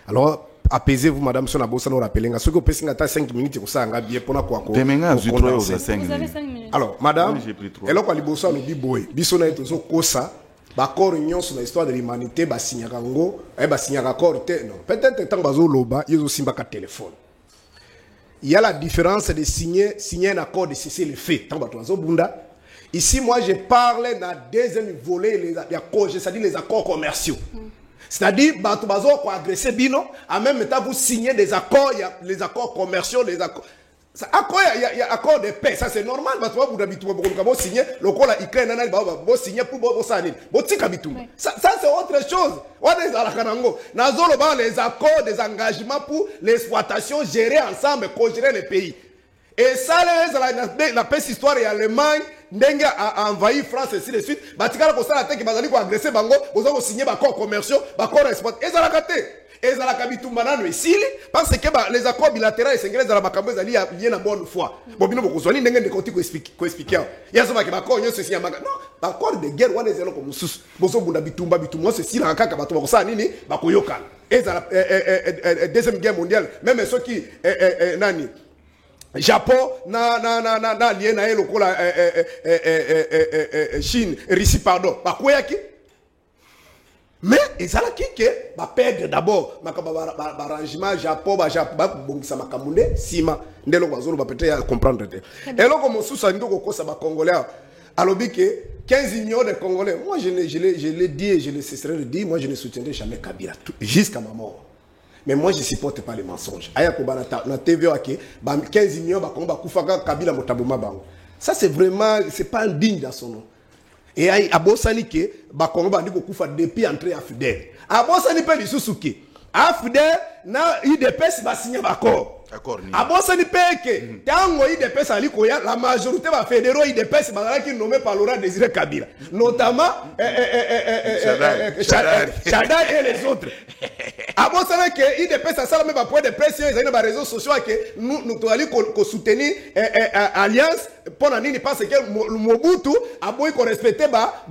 Alors apaisez-vous madame son abosa no rappeler ce que peut ngata 5 minutes ko ça nga bien pona kwa ko. Demenga zutro aux 5 minutes. Alors madame eloko libosa no biboy biso na eto zo kosa bakor union sur l'histoire de l'humanité ba signaka ngo ba signaka accord non peut-être tant bazo loba yezo simba ka téléphone. Il y a la différence de signer un accord de cesser le fait tant bazo bunda. Ici moi je parle dans deuxième volet les accords, c'est-à-dire les accords commerciaux. C'est-à-dire bato bazo ko agresser bino en même temps vous signez des accords, il y a les accords commerciaux, les accords il y a accord de paix, ça c'est normal. Signer le col à Ukraine, signer pour ça c'est autre chose. Les accords, des engagements pour l'exploitation, gérer ensemble, co-gérer les pays. Et ça, la paix histoire et Allemagne, Ndenga a envahi France et ainsi de suite. Batikala ko sala teki bazali ko agresser bango, ozo signer accords commerciaux, accords export. Et ça la kate. Et ça la kabitumbanano ici parce que les accords bilatéraux et sénégalais dans la makambo ezali bien en bonne foi. Bobino bokozwani ndenge de koti ko expliquer. Ya soma ke bakor nyo ceci amaka. Non, accord de guerre wana ezelo ko mususu. Bozo bunda bitumba ceci la kaka bato bakosala nini bakoyoka. Et ça la deuxième guerre mondiale, même ceux qui nani Japon na lié na lokola Chine, Russie pardon. Bakoyaki. Mais ils ont perdre d'abord l'arrangement Japon bongisa makamune sima ndelo bazolo ba peut-être comprendre et là comme sous ndoko ko ça ba congolais alobi que 15 millions de congolais moi je l'ai dit et je ne cesserai de dire moi je ne soutiendrai jamais Kabila jusqu'à ma mort mais moi je supporte pas les mensonges aya ko ba na TV ok 15 millions ba ko ba kufaka Kabila motabuma bango ça c'est vraiment c'est pas indigne dans son nom. Et à Bossani que Bakongo bandi ko kufa depuis entrée à Fidel. À Bossani pe li susuki. À Fidel na IDPS ba signer accord. Accord ni. À Bossani pe que tango IDPS ali ko ya la majorité va fédéraux IDPS ba qui nommé par Laurent Désiré Kabila. Notamment Chadad et les autres. À Bossani que IDPS ça même ba point de pression ils ont ba réseaux sociaux que nous allons ko soutenir alliance pour nini parce que Mobutu a beau qu'on respecter ba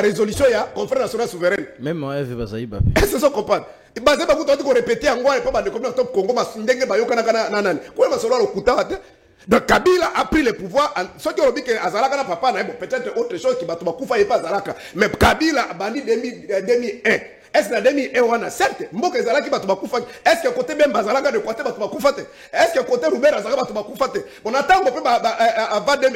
résolution ya conférence nationale souveraine. Même moi je vais ça est-ce que ça comprendre? Basé ba ko répéter en ngwa pas ba de comme top Congo ma ndenge ba yoka na nani. Ko ba solo lokuta ate. Donc Kabila a pris le pouvoir. Ce qui ont dit que Azalaka n'a pas peut-être autre chose qui va tout Koufa et pas Azalaka. Mais Kabila a banni 2001. Est-ce que 2001 certes, Mboka Azalaki va tout Koufa. Est-ce que côté même Azalaka de côté va tout Koufa? Est-ce que côté Roubert Azalaka va tout Koufa? On attend un peu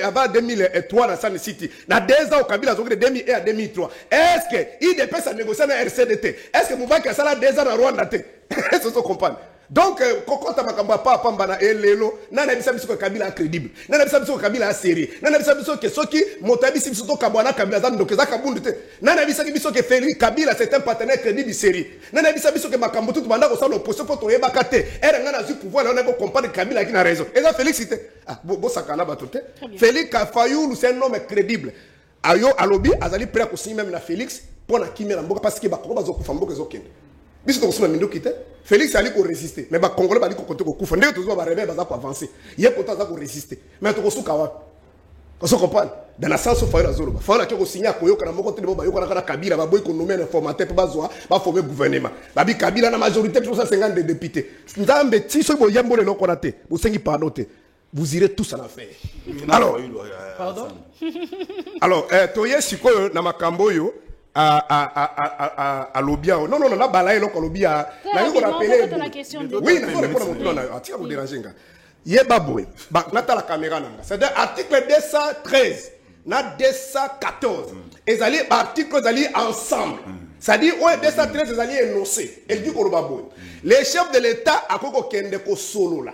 avant 2003 dans San City. Dans 2 ans Kabila a de 2001 à 2003. Est-ce que IDP ça négocie dans RCDT? Est-ce que Moubaki a ça 2 ans dans Rwanda? Est-ce que vous comprenez? Donc, quand tu as pas pambana et lelo, nana bisa biso Kabila crédible, nana bisa biso Kabila sérieux, nana bisa biso que soki motabi biso to kabwana Kabila zan donc ezaka bundu te, nana bisa biso que Félix Kabila c'est un partenaire crédible sérieux, nana bisa biso que makambo tout banda ko sa l'opposition pour to yeba kate, era ngana zu pouvoir là on peut comprendre Kabila qui a raison. Et ça Félix c'était bo sakana batote. Félix Kafayou c'est un homme crédible. Ayo alobi azali prêt à signer même na Félix pour na kimela mboka parce que ba ko bazo kufa mboka ezokende. Biso to sima mindo kite. Félix ali ko résister mais ba congolais bali ko côté ko kufa ndenge tozo ba rebelle baza ko avancer ye kota za ko résister mais to ko suka wa ko so comprendre dans la sens fa la zolo ba fa la ko signer ko yoka na moko te ba yoka na Kabila ba boy ko nommer informateur ba zoa ba former gouvernement ba bi Kabila na majorité 350 de députés nzambe ti so bo yambo le loko na te bo sengi pardon te vous irez tous en affaire. Alors pardon alors toye sikoyo na makambo yo à l'obia. Non, la balaye, l'obia. Oui, vous déranger. La caméra. C'est-à-dire, article 213, 214. Et article ensemble. C'est-à-dire, 213, ils allaient énoncer. Elle dit les chefs de l'État, à quoi kende ko solo là.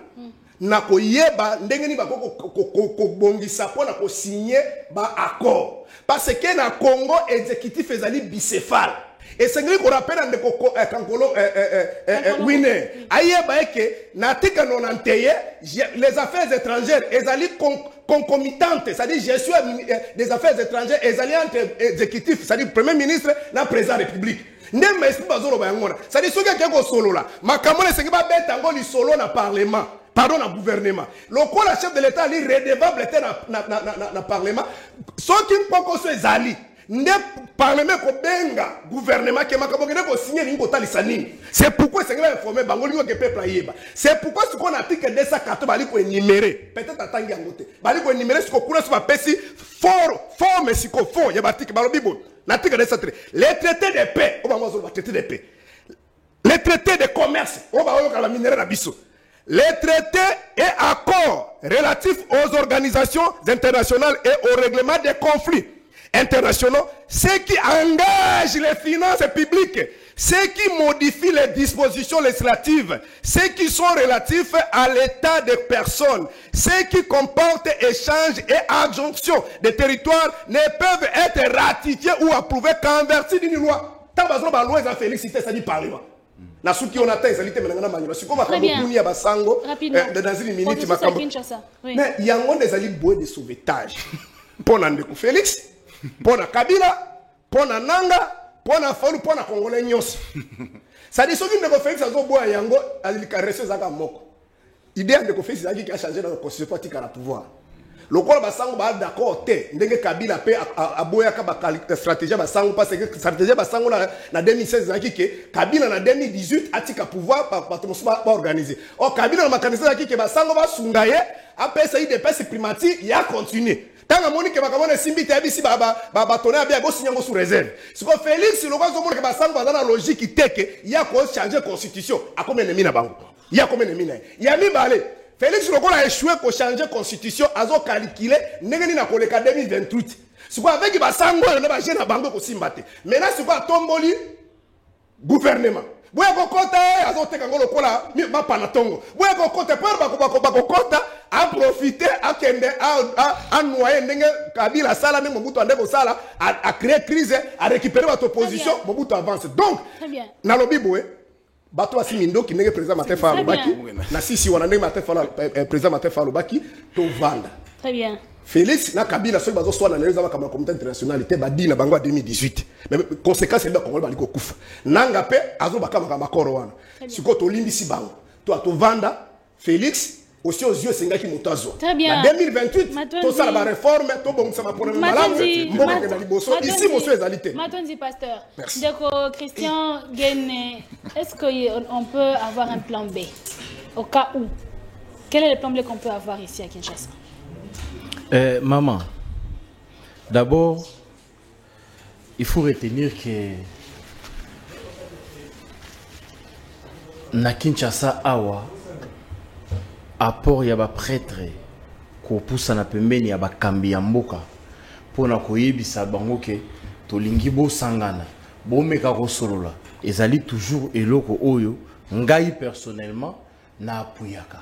Nako yeba ndengeni ba ko bongisa po na ko signer ba accord. Parce que na Congo exécutif ezali bicéphale. Et c'est ce qu'on rappelle dans le Kankolo Winner. Ayeba que na tika 91 les affaires étrangères ezali concomitantes, c'est-à-dire gestion des affaires étrangères ezali entre exécutif, c'est-à-dire premier ministre na président de la République. Ndeme esprit bazolo ba ngona. C'est-à-dire soki ke ko solo la. Makamole sengi ba beta ngo li solo na parlement. Pardon, le gouvernement. Le chef de l'État est redevable dans le Parlement. Ce qui ne peut pas se zali. Le Parlement benga gouvernement qui m'a signé l'ingotalisani. C'est pourquoi c'est informé Bangoli que peuple aïeba. C'est pourquoi ce qu'on a dit que 214 bali ko énuméré. Peut-être attendre yangote. Bali ko énuméré ce qu'on coule sur la pesi fort mais si ko fort yabati que balobibo. L'article 213. Les traités de paix, on va voir le traité de paix. Les traités de commerce, on va voir la minerai d'abisso. Les traités et accords relatifs aux organisations internationales et au règlement des conflits internationaux, ce qui engage les finances publiques, ce qui modifie les dispositions législatives, ceux qui sont relatifs à l'état des personnes, ceux qui comportent échange et adjonction des territoires ne peuvent être ratifiés ou approuvés qu'en vertu d'une loi. Tant que la loi est félicité, ça dit parlement. Na suki on atteint ezalité menangana manyo siko makambo kuni ya basango dans une minute makambo mais yango ezali bois de sauvetage pona ndeko Félix pona Kabila pona Nanga pona Folu pona Congolais nyos ça dit soki ndeko Félix azo bois yango alika reso zaka moko idée ndeko Félix zaki qui a changé dans la constitution politique à la pouvoir lokola basango ba d'accord te ndenge Kabila pe aboya ka ba stratégie basango parce que stratégie basango na 2016 zaki ke Kabila na 2018 atika pouvoir pa tomosuba ba organiser Kabila na makanisa zaki ke basango ba sungaye apesa IDPS primati ya continuer tanga moni ke bakamona simbi te abisi ba toner abia bo signer sous réserve siko Félix lokwa zo mona ke basango ba na logique teke ya ko changer constitution akome ennemi na bango ya comme ennemi na ya mi balé Félix Lokola a échoué pour changer la constitution, a calculé, n'est pas 2028. C'est quoi avec Basango, on a pas gêné à Bango pour s'imbattre. Maintenant, c'est quoi Tomboli gouvernement. Vous avez un côté, azote kango Lokola, ma panatongo. Vous avez un côté, à profiter, à kende, à noyer, n'est Kabila Sala, n'est Mobutu Andebo Sala, à créer crise, à récupérer votre opposition, Mobutu avance. Donc, Nalobi Boué. Bato asimindo qui n'est président Martin Falobaki na sisi wanande Martin Falobaki président Martin Falobaki to vanda très bien Félix na Kabila so bazo soit na leza ba comme communauté internationale te badi na bango 2018 mais conséquence ba Congolais baliko kufa nanga pe azo bakama makoro wana siko to limbisi bango to vanda Félix aussi aux yeux c'est qui motazo. Très bien. En 2028, tout ça la réforme, tout bon ça m'a pour le malade. Ici monsieur Ezalité. Matondi pasteur. Donc Christian Gene, est-ce qu'on peut avoir un plan B au cas où Quel est le plan B qu'on peut avoir ici à Kinshasa? Maman, d'abord, il faut retenir que na Kinshasa awa apport ya ba prêtre ko poussa na pembeni ya ba kambi ya mboka pona koyebisa bango ke tolingi bo sangana bo meka ko solola ezali toujours eloko oyo ngai personnellement na apuyaka.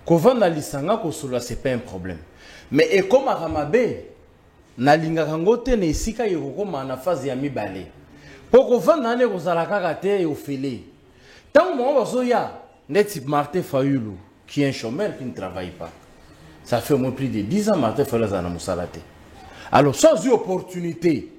Kovanda lisanga ko solola c'est pas un problème. Mais et comme Ramabe na lingaka ngote na esika yekokoma na phase ya mibale. Poko vanda ne kozala kaka te ofele. Tant moment bazoya net Martin Fayulu qui est un chômeur qui ne travaille pas. Ça fait au moins plus de 10 ans Martin Fayulu za na musalate. Alors sans une opportunité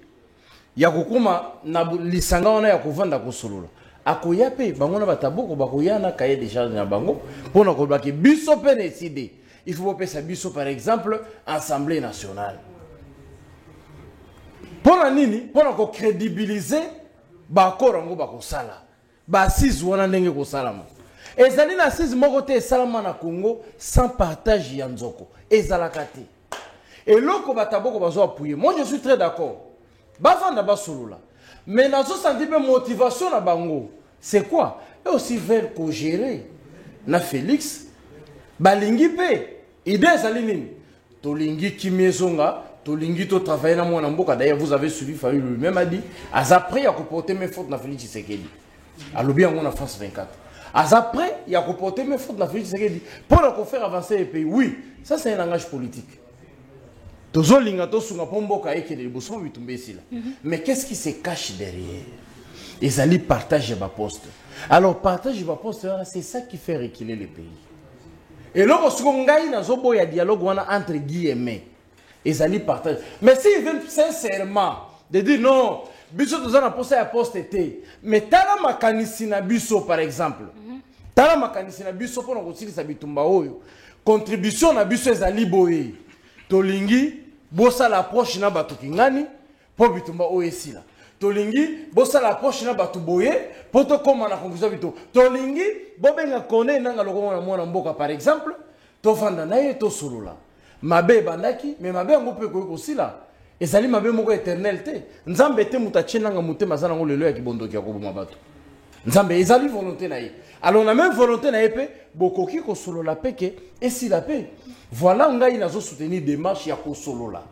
ya kokoma na lisanga wana ya kovanda ko solola. Akoya pe bango na bataboko bakoya na cahier de charge na bango pona ko baki biso pe décider. Il faut pas ça biso par exemple Assemblée nationale. Pour la nini, pour la crédibiliser, ba korango ba kosala, ba assise wana ndenge kosala mo. Ezali na assise moko te salama na Congo sans partage ya nzoko. Ezalaka te. Et loko bataboko bazo appuyer. Moi je suis très d'accord. Ba vanda ba solula. Mais nazo senti pe motivation na bango. C'est quoi? Et aussi vers ko gérer na Félix balingi pe idée ezali nini? Tolingi kimezonga Tolingi to travailler na mwana mboka. D'ailleurs, vous avez suivi Fayulu lui-même a dit après il y a comporté mes fautes na Félix Tshisekedi. Alobi yango na France 24. Après il y a comporté mes fautes na Félix Tshisekedi pour la faire avancer le pays. Oui, ça c'est un langage politique. Tozo linga to sunga pomboka ekele boso bitumbe sila. Mais qu'est-ce qui se cache derrière? Ils allaient partager ma poste. Alors partager ma poste, c'est ça qui fait reculer le pays. Et là, il y a un dialogue entre guillemets. Ils allaient partager. Mais s'ils veulent sincèrement de dire non, biso toza na poste ya poste te. Mais tala makanisi na biso par exemple. Tala makanisi na biso pona kosilisa bitumba oyo. Contribution na biso ezali boye. Tolingi bosa la approche na bato kingani po bitumba oyo esila. Tolingi bosa la approche na bato boye po to koma na conclusion bito. Tolingi bobenga kone nanga lokoma na mwana mboka par exemple. To vanda na ye to solola. Mabe bandaki, mais mabe ngo pe ko sila. Ezali mabe moko éternel te. Nzambe te mutachena nga mutema zana ngo lelo ya kibondoki ya koboma bato. Nzambe ezali volonté na ye. Alors na même volonté na ye pe bokoki ko solola peke et si la paix. Voilà ngai nazo soutenir démarche ya ko solola.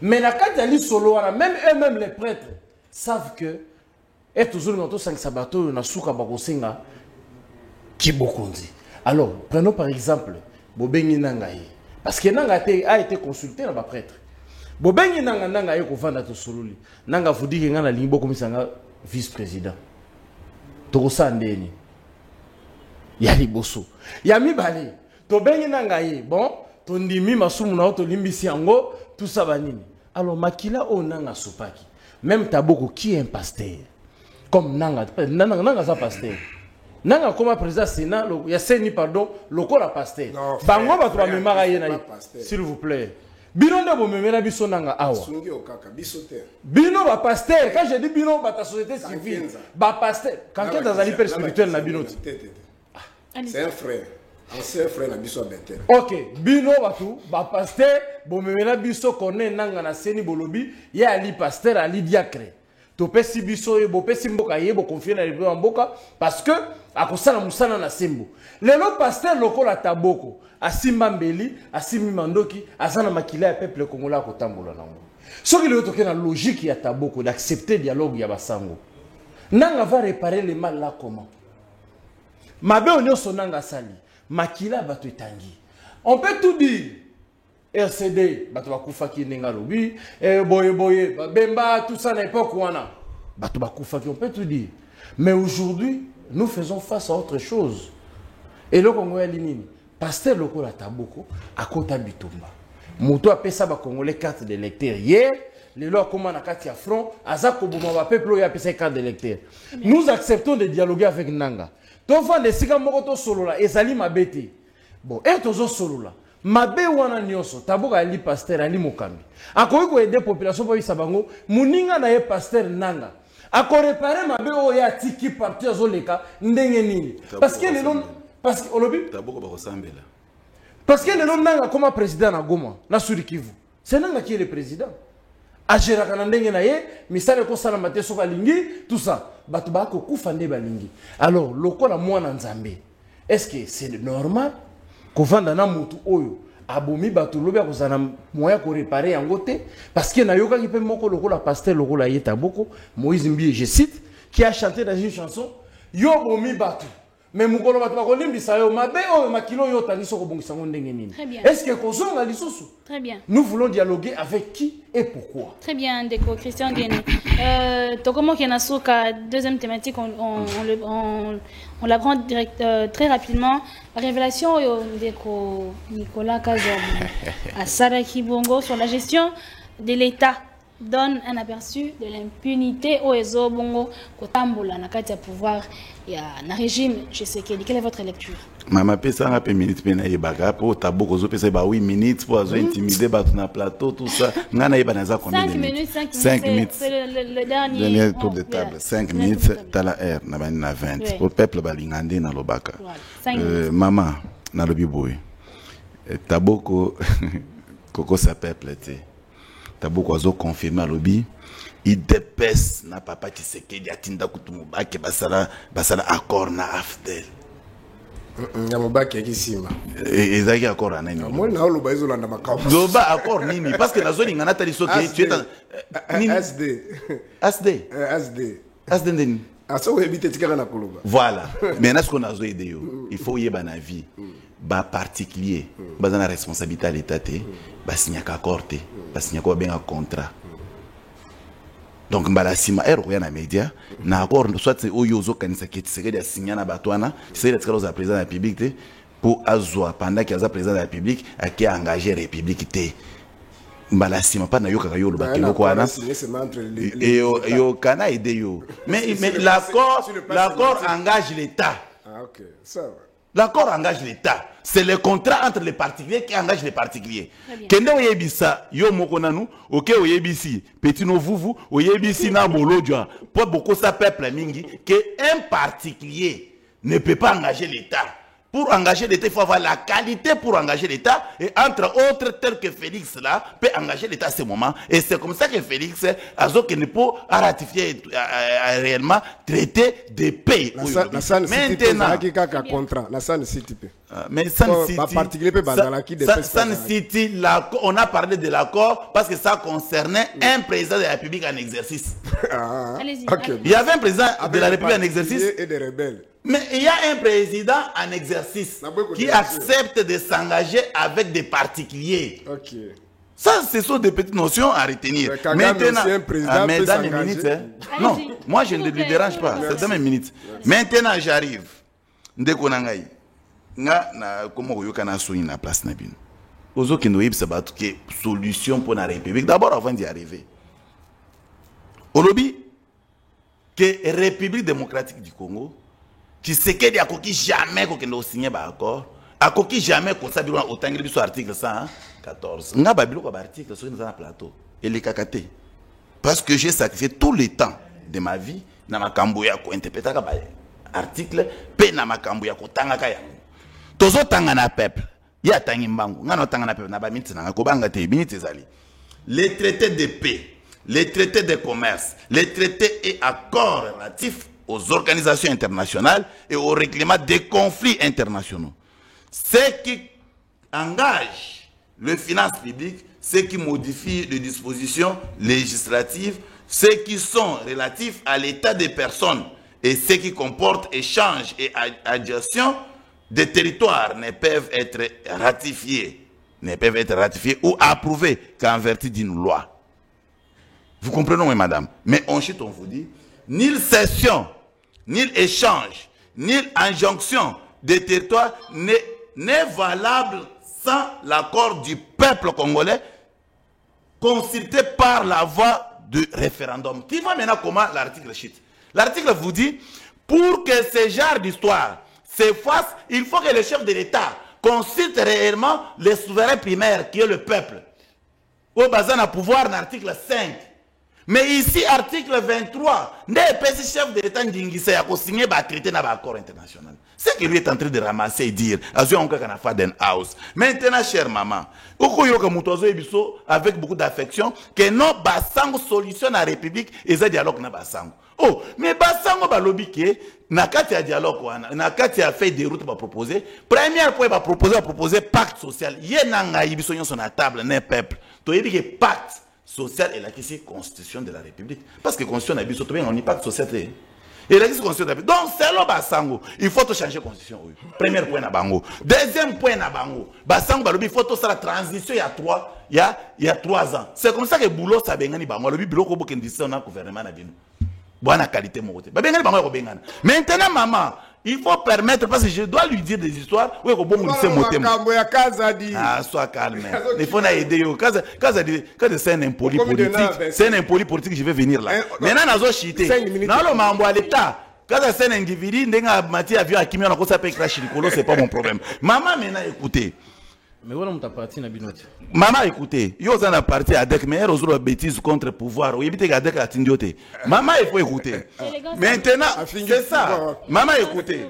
Mais na kati ali solo wana même eux-mêmes les prêtres savent que et toujours dans to 5 sabato na suka bakosenga kibokonzi. Alors prenons par exemple bobengi nangaye. Parce que Nanga a été consulté dans ma prêtre. Bobengi Nanga a kovanda to sololi. Nanga vous dit que Nanga limbo comme ça vice-président. Tokosa ndeni. Yali boso. Yami bali. To bengi Nanga ye. Bon, to ndimi masumu na to limbisi ango tout ça banini. Alors makila o Nanga sopaki. Même taboko qui est un pasteur. Comme Nanga sa pasteur. Nanga comme président Sénat, il y a Séni pardon, local la pasteur. Bango ba to memara yena. S'il vous plaît. Bino ndebo memera biso nanga awa. Sungi okaka biso te. Bino ba pasteur, quand je dis bino ba ta société civile, ba pasteur, quand tu as père spirituel na bino. C'est un frère. Ancien frère na biso bete. OK, bino ba tout, ba pasteur, bo memera biso connaît nanga na Séni bolobi, ya ali pasteur ali diacre. To pesi biso ye bo pesi mboka ye bo confier na libro mboka parce que akosala musana na sembo. Lelo pasteur lokola taboko asimba mbeli asimi mandoki azana makila ya peuple congolais kotambola nango. Soki lelo toke na logique ya taboko d'accepter dialogue ya basango. Nanga va réparer le mal là comment? Mabe onyoso nanga sali makila bato etangi. On peut tout dire. RCD, bato bakufaki nenga lobi, boye, bemba, tout ça à l'époque wana. Bato bakufaki, on peut tout dire. Mais aujourd'hui, nous faisons face à autre chose. Et le Congo est l'inini. Pasteur loko la taboko, à kota bitumba. Moto a pesa ba Congolais carte d'électeur. Hier, les lois comment na kati ya front, azako boma ba peuple ya pesa carte d'électeur. Nous acceptons de dialoguer avec Nanga. Tofa de sika moko to solola, ezali mabete. Bon, et tozo solola. Mabe wana nyonso taboka ali pasteur ali mokambi akoki ko aider population po bisabango muninga na ye pasteur Nanga ako réparer mabe o ya tiki parti azoleka ndenge nini parce que olobi taboka ba kosambela Parce que le nom n'a comme président à Goma, na Sud Kivu. C'est n'a qui est le président. Agera kanandenge na ye, misale ko sala mate soka lingi, tout ça. Batu ba ko kufande balingi. Alors, lokola mwana nzambe. Est-ce que c'est normal ko vanda na mutu oyo abomi batu lobi ko sana moya ko réparer yango te parce que na yoka ki pe moko lokola pasteur lokola yeta boko Moïse Mbi, je cite, qui a chanté dans une chanson yo bomi batu. Mais mukolo batu ko limbisa yo mabe oyo makilo yo tani soko bongisa ndenge nini. Est-ce que ko zonga lisusu? Très bien. Nous voulons dialoguer avec qui et pourquoi. Très bien, Ndeko Christian Diene. Tokomo Kenasuka, deuxième thématique, on la prend très rapidement. La révélation de Nicolas Kazab à Saraki Bongo sur la gestion de l'État donne un aperçu de l'impunité au Ezo Bongo Kotambola Nakatia pouvoir et un régime. Je sais quelle est votre lecture? Mama pesa na pe minute pe na yebaka po taboko zo pesa ba 8 minutes pour azo intimider ba na plateau tout ça ngana yeba na za combien de minutes? 5 minutes. C'est le dernier tour de table. 5 minutes ta la air na ba na 20 pour peuple ba lingande na lobaka. Maman na lobi boy. Taboko koko sa peuple te. Taboko azo confirmer à lobby. Il dépêche na papa qui sait qu'il y a tinda kutumba ke basala accord na afdel. Yamobaki akisima. Ezaki accord na nini? Moi na oloba ezolanda makamba. Zoba accord nini parce que nazo lingana tali soki tu es SD. SD nini? Aso ebite tikaka na koloba. Voilà. Maintenant ce qu'on a aidé yo, il faut yeba na vie. Ba particulier, ba na responsabilité à l'état te, ba signer accord te, ba signer ko ben un contrat. Donc mbala sima ya na média na accord soit c'est oyozo kanisa ki tseke dia signer na batwana, c'est le président de la République pour azwa pendant qu'il a président de la République a qui engagé République te. Mbala sima pas na yo kaka yo lo bakelo ko ana. Et yo kana aidé yo. Mais l'accord engage l'État. Ah OK, ça va. L'accord engage l'État. C'est le contrat entre les particuliers qui engage les particuliers. Kende oyebisa yo moko nanu, OK oyebisi petit no vuvu, oyebisi na bolodja. Pour beaucoup ça peuple mingi que un particulier ne peut pas engager l'État. Pour engager l'État, il faut avoir la qualité pour engager l'État. Et entre autres, tel que Félix là, peut engager l'État à ce moment. Et c'est comme ça que Félix a ratifié réellement traité de paix. Mais San City, on a parlé de l'accord parce que ça concernait un président de la République en exercice. Il y avait un président de la République en exercice. Et des rebelles. Mais il y a un président en exercice qui accepte de s'engager avec des particuliers. Ça, ce sont des petites notions à retenir. Maintenant, mais dans mes minutes, non, moi je ne lui dérange pas. C'est dans mes minutes. Maintenant, j'arrive. Ndeko nangai. Nga na komo yoka na souni na place na bino. Ozo kendo yeb sabatu ke solution pour la République. D'abord avant d'y arriver. Olobi que République démocratique du Congo qui sait qu'il y a coquille jamais qu'on signé par accord, a coquille jamais qu'on s'habille au temps de article 114. N'a pas bilo comme article sur un plateau et les cacatés. Parce que j'ai sacrifié tout le temps de ma vie dans ma cambouya ko interpréter ka article pe na ma cambouya ko tanga ka yango. Tozo tanga na peuple. Ya tangi mbangu. Ngano tanga na peuple na ba minute na ko banga te minute zali. Les traités de paix, les traités de commerce, les traités et accords relatifs aux organisations internationales et au règlement des conflits internationaux. Ce qui engage les finances publiques, ce qui modifie les dispositions législatives, ce qui sont relatifs à l'état des personnes et ce qui comporte échange et adjacent des territoires ne peuvent être ratifiés ou approuvés qu'en vertu d'une loi. Vous comprenez, oui, madame? Mais ensuite, on vous dit, ni cession, ni échange, ni injonction des territoires n'est valable sans l'accord du peuple congolais consulté par la voie du référendum. Tu vois maintenant comment l'article chute. L'article vous dit, pour que ce genre d'histoire se fasse, il faut que le chef de l'État consulte réellement les souverains primaires qui est le peuple. Au bazar à pouvoir dans l'article 5. Mais ici, article 23, n'est pas chef de l'État d'Ingissa qui a signé un traité dans l'accord international. Ce que lui est en train de ramasser et dire, maintenant, chère maman, avec beaucoup d'affection, que non, Basango solution à la République et ça dialogue na Basango. Oh, mais Basango balobi ke na kati ya dialogue wana, na kati ya fait des routes ba proposer. Première point ba proposer pacte social. Ye nanga ibiso nyon son table ne peuple. To yebi ke pacte social et la constitution de la République parce que constitution na biso to bien on y pacte social. Et la constitution de la République. Donc c'est là Basango, il faut changer la constitution. Premier point na bango. Deuxième point na bango. Basango balobi il faut faire la transition il y a 3 ans. C'est comme ça que boulot ça bengani bango. Le boulot ko bokendisa na gouvernement na bino. Bonne qualité moté. Maintenant maman, il faut permettre parce que je dois lui dire des histoires où est bon lycée moté. Ah sois calme. Il faut aider yo. Quand c'est un impoli politique, c'est un impoli politique je vais venir là. Maintenant nazo chité. Na lo mambo à l'état. Quand c'est un individu ndenga mati avion akimi on a ça peut crash likolo, c'est pas mon problème. Maman maintenant écoutez. Mais voilà mon parti na binoti. Maman écoutez, yo ça na parti avec mais rosolo bêtise contre pouvoir. Oui bité avec la tindioté. Maman il faut écouter. Maintenant c'est ça. Maman écoutez.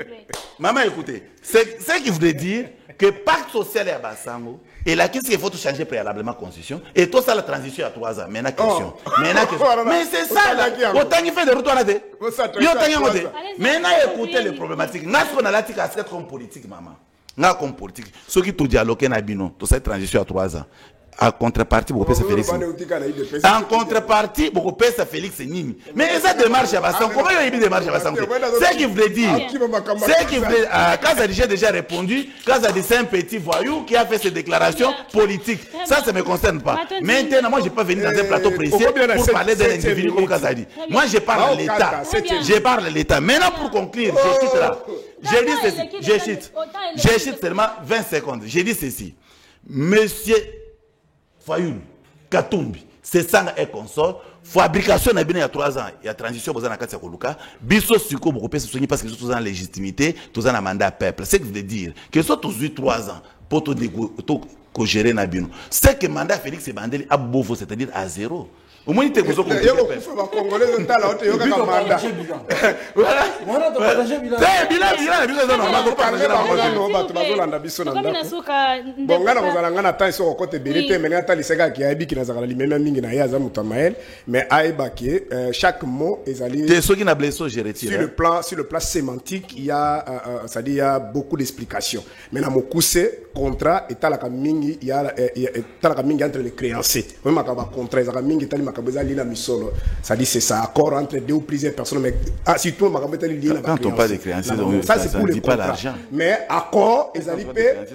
Maman écoutez. C'est ce qui voulait dire que pacte social à Basango et là qu'est-ce qu'il faut tout changer préalablement constitution et tout ça la transition à 3 ans. Maintenant question. Mais c'est ça là. Autant il fait de retour là de. Yo tant y maintenant écoutez les problématiques. N'a-ce qu'on a là comme politique maman. Nga comme politique ceux qui tout dialoguer na bino to cette transition à 3 ans en contrepartie beaucoup pesa Félix en contrepartie beaucoup pesa Félix Nini mais ça démarche à Basango comment il y a démarche à Basango c'est qui voulait dire c'est qui voulait quand a déjà répondu quand a dit c'est un petit voyou qui a fait ses déclarations politiques ça me concerne pas maintenant moi j'ai pas venu dans un plateau précis pour parler d'un individu comme Kazadi moi je parle de l'État maintenant pour conclure je quitte là je cite seulement 20 secondes. J'ai dit ceci. Monsieur Fayoul, Katumbi, c'est ça et consort. Fabrication n'a bien il y a 3 ans. Il y a transition pour la Katia Koluka. Bisso Suko, beaucoup de soigner parce que tous en légitimité, tous en mandat peuple. C'est ce que je veux dire. Que ce soit tous 3 ans pour tout gérer Nabino. C'est que le mandat Félix Ebandeli a beau, c'est-à-dire à 0. Au moins, il était besoin de chaque mot sur le plan sémantique, il y a beaucoup d'explications. Maintenant, mon coussé contrat est à la camingi, il y a entre les créanciers. Même contrat, ça dit c'est ça accord entre 2 ou plusieurs personnes mais surtout quand on parle de créanciers ça c'est pour les contrats mais accord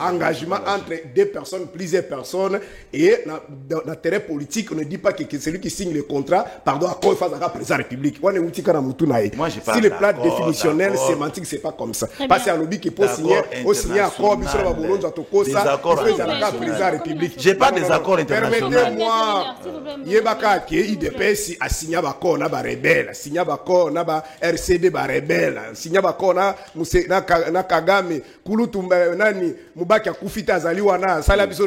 engagement entre 2 personnes plusieurs personnes et dans terrain politique on ne dit pas que celui qui signe le contrat pardon accord face à la présidence de la République si le plan définitionnel sémantique c'est pas comme ça parce à lobby qui peut signer accord j'ai pas des accords internationaux permettez-moi IDPS a signé d'accord na ba rebelle, a signé d'accord na ba RCD ba rebelle, a signé d'accord na Kagame, Kulutu nani Mubaki akufita azaliwa na sala biso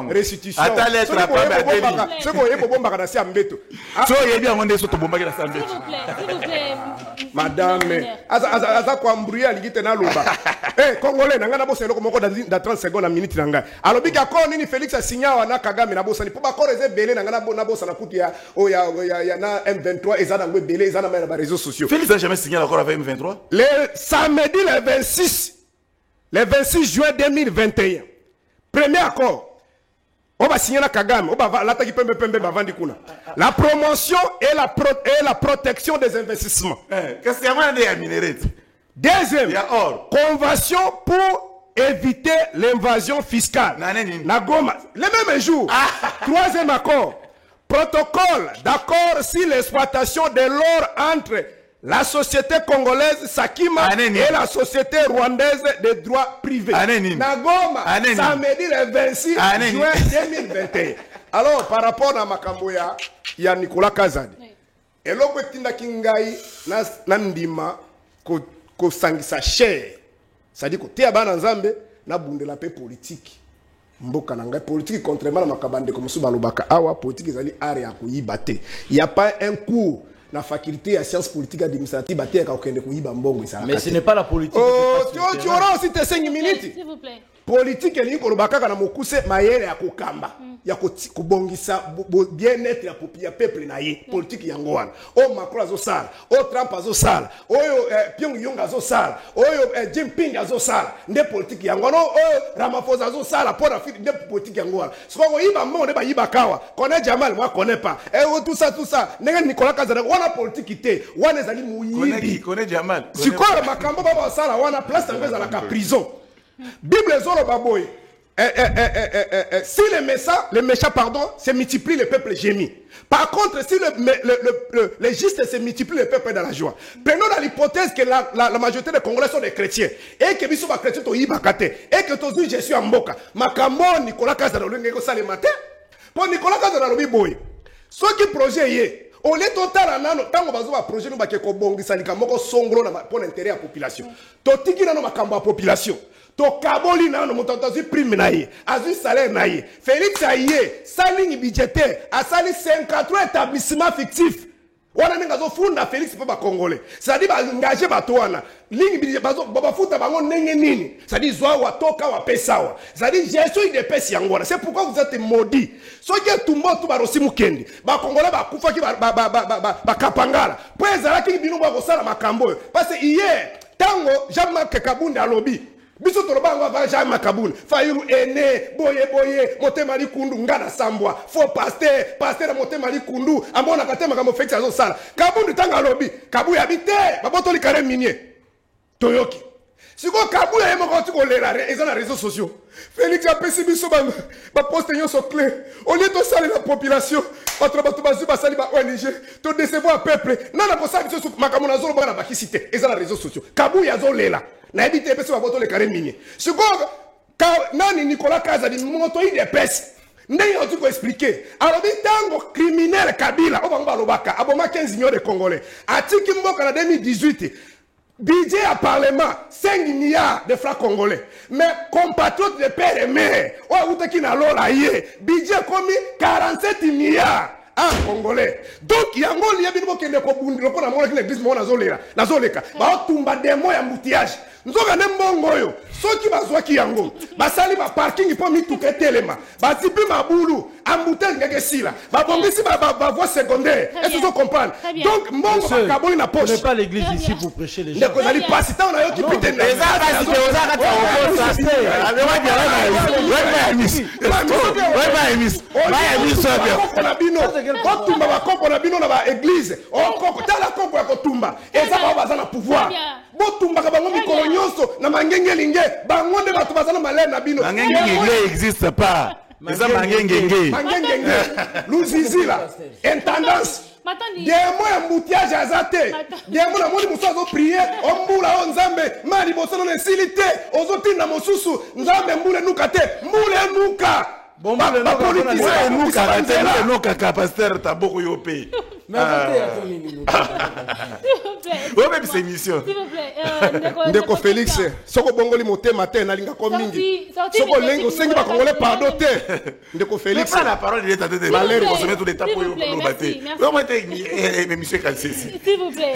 restitution. Ata lettre la première débit. Ce qu'on yebo bomba kana si ambeto. So yebi angonde so to bomba kana si ambeto. S'il vous plaît. Madame, aza kwa mbrouiller aligite na loba. Congolais nanga na bosa eloko moko dans 30 secondes na minute nanga. Alobi ka ko nini Félix a signé na Kagame na bosa ni po ba ko reze belé nanga na bosa na kutu ya na M23 et ça dans le belé ça dans les réseaux sociaux. Félix n'a jamais signé l'accord avec M23. Le samedi le 26 juin 2021. Premier accord. On va signer la Kagame, on va l'attaquer la promotion et la protection des investissements. Qu'est-ce qu'il y a de minerais? Deuxième, convention pour éviter l'invasion fiscale. La Goma, le même jour. Troisième accord, protocole d'accord sur l'exploitation de l'or entre la société congolaise Sakima et la société rwandaise de droit privé. Nagoma, samedi le 26 juin 2021. Alors, par rapport à Makamboya, il y a Nicolas Kazadi. Et l'autre tinda kingai nandima ko sangisa cher. C'est-à-dire que tia bana nzambe na bunde la paix politique. Mboka nanga politique contrairement à Makabande comme sous balobaka awa politique ezali area ko yibate. Il y a pas un cours la faculté à sciences politiques administratives, mais ce n'est pas la politique. Tu auras aussi tes 5 minutes. S'il vous plaît. Politique ni kolobaka na mokuse mayele ya kokamba ya kubongisa bien-être ya peuple na ye politique yango wana o Macron azosala o Trump azosala oyo Pyongyang azosala oyo Jinping azosala nde politique yango wana o Ramaphosa azosala pour la nde politique yango wana siko yiba monde ba yiba kawa connaît Jamal moi connais pas tout ça ndenge Nicolas Kazada wana politique te wana ezali muyibi connaît Jamal siko makambo baba osala wana place ngeza la prison. Bible zolo baboy. Si les méchants se multiplient, le peuple gémit. Par contre, si les justes se multiplient, le peuple est dans la joie. Prenons dans l'hypothèse que la majorité des Congolais sont des chrétiens. Et que biso ba chrétiens to yibakate. Et que tous je suis en mboka. Makambo Nicolas Kazada lengeko sale matin. Pour Nicolas Kazada lobi boy. Ce qui projet yé. On est total anano tango bazo ba projet no ba ke ko bongisa likamoko songolo na pour l'intérêt de la population. Totiki na no makambo ya population. To kaboli na no mototazi prime na ye, azu salaire na ye. Félix Aye, sa ligne budgétaire, a sali 53 établissements fictifs. Wana ninga zo funda Félix pe ba congolais. Ça dit ba engager ba toana. Ligne budgétaire bazo baba futa bango ndenge nini. Ça dit zwa wa toka wa pesawa. Ça dit gestion de pesi yango. C'est pourquoi vous êtes maudits. So que tumbo tu ba rosi mukendi. Ba congolais ba kufa ki ba kapangala. Po ezala ki bino ba ko sala makambo. Parce que hier tango Jean-Marc Kabunda lobby. Biso tolobango ava Jean Makabun Fayulu ene boye motema likundu ngana sambwa fo pasteur motema likundu amona katema kama Félix azosala Kabundu tanga lobi kabu ya bite baboto likare minier toyoki siko kabu ya moko tiko lera eza na réseaux sociaux Félix a pesi biso ba poste nyoso clé au lieu de saler la population bato bazuba sali ba ONG to décevoir peuple nana ko sali biso makamona zolo bana bakisite eza na réseaux sociaux kabu ya zolela na ebite pesi ba boto le carré minier siko nani Nicolas Kazadi moto ide pesi ndenge on ko expliquer alors bitango criminel Kabila obanga lobaka aboma 15 millions de Congolais atiki mboka na 2018 budget à parlement 5 milliards de francs congolais mais compatriotes de père et mère ou qui na lola yé budget comme 47 milliards congolais donc yango liya bino kende ko bundi ko na mona ki l'église mona nazoleka ba tumba demo ya moutillage nzoka ne mbongo yo soki bazwaki yango basali ba parking po mituka telema batipi mabulu ambouteille ngeke sila ba bombisi ba voie secondaire est-ce que vous comprenez donc mbongo ba kaboli na poche. On n'est pas l'église ici pour prêcher les gens. Ndeko zali pasi ta na yo ki pite na kotumba bakombo na bino na ba église okoko tala kombo ya kotumba eza ba baza na pouvoir botumbaka bango mikolo nyonso na mangengelinge bango nde bato baza na malere na bino mangengelinge existe pas eza mangengelinge luzizila intendance demo ya moutiage aza te demo na moni mosusu azopriye ombula o nzambe ma liboso na esili te ozotinda mosusu nzambe mbula enuka te mbula enuka bapolitisanoka pasteur taboko yo pe obebisa émission ndeko Félix soko bongoli motema te nalinga ko mingi soko lengi osengi bakongole pardon te ndeko Félix la parole il est à tête malheur consommer tout l'état pour lobater monsieur Kalsesi s'il vous plaît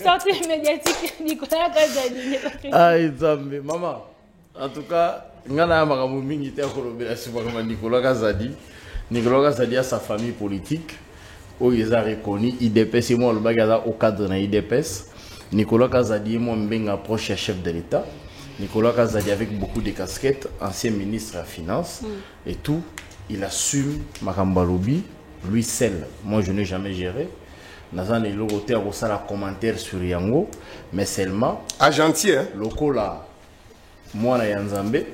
sortie médiatique Nicolas Kazadi aïe Zambé maman en tout cas ngana makambo mingi te kolobela sibaka Nicolas Kazadi. Nicolas Kazadi a sa famille politique où ils ont reconnu IDPS et moi le bagaza au cadre de IDPS. Nicolas Kazadi est mon benga proche chef de l'État. Nicolas Kazadi avec beaucoup de casquettes, ancien ministre des Finances et tout, il assume makambo lobby, lui seul. Moi je n'ai jamais géré. Nazan et l'autre a reçu la commentaire sur Yango, mais seulement à gentil hein. Lokola moi na Yanzambe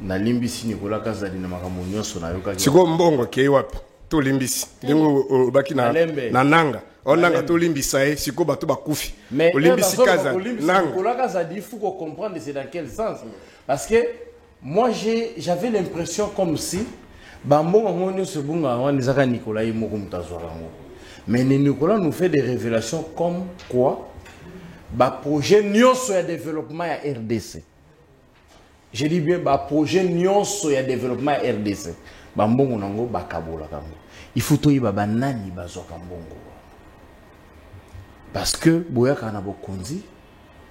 na limbisi Nicolas Kazadi na makambo nyonso na yoka siko mbongo ke wapi to limbisi ndingo baki na nanga onanga to limbisa e siko bato bakufi limbisi Kaza nanga Nicolas Kazadi il faut qu'on comprenne c'est dans quel sens parce que moi j'avais l'impression comme si bambongo ngoni se bunga wani zaka Nicolas yimoko mutazwala ngo mais Nicolas nous fait des révélations comme quoi ba projet nyonso ya développement ya RDC. Je dis bien ba projet nyonso ya développement ya RDC. Ba mbongo nango ba kabola kango. Il faut to yiba ba nani bazoka mbongo. parce que boyaka na bokonzi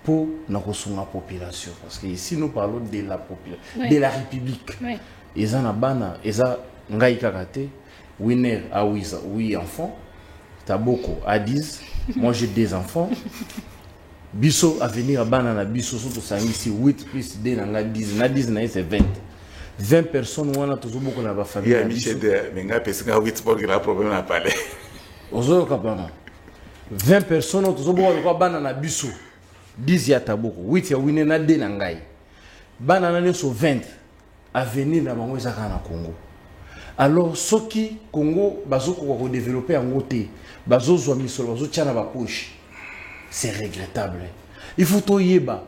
pour na kosunga population parce que ici nous parlons de la population de la République. Eza na bana eza ngai kakate winner a 8 enfants, Taboko a 10, moi j'ai 2 enfants. Biso à venir à bana na biso surtout ça ici 8 plus 2 na 10 na 10 na c'est 20. 20 personnes wana tozo boko na ba famille. Ya Michel de menga pesa 8 pour grand problème na parler. Ozo kapama. 20 personnes tozo boko na bana na biso. 10 ya Taboko, 8 ya winner na 2 na ngai. Bana na so 20 à venir na bango ezaka na Congo. Alors ceux qui Congo bazoko ko développer en côté, bazo zo misolo, bazo tchana ba poche. C'est regrettable. Il faut tout yeba.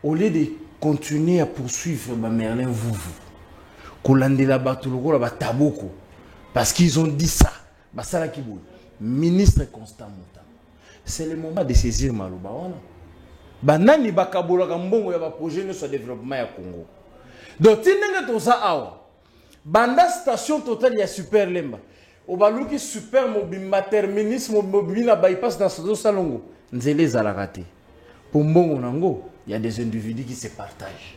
Au lieu de continuer à poursuivre Merlin Vouvou, Kolandela Batuloko la Taboko, parce qu'ils ont dit ça. Basala Kiboul, ministre Constant Mouta. C'est le moment de saisir Malouba. Banani Bakabola Gambongo ya ba projet de développement ya Congo. Donc tinenge to sa awa. Banda station totale ya Super Lemba. Obaluki super mobimba terminus mobimba bypass dans ce salongo. Nzele zalakate. Pour mbongo nango, il y a des individus qui se partagent.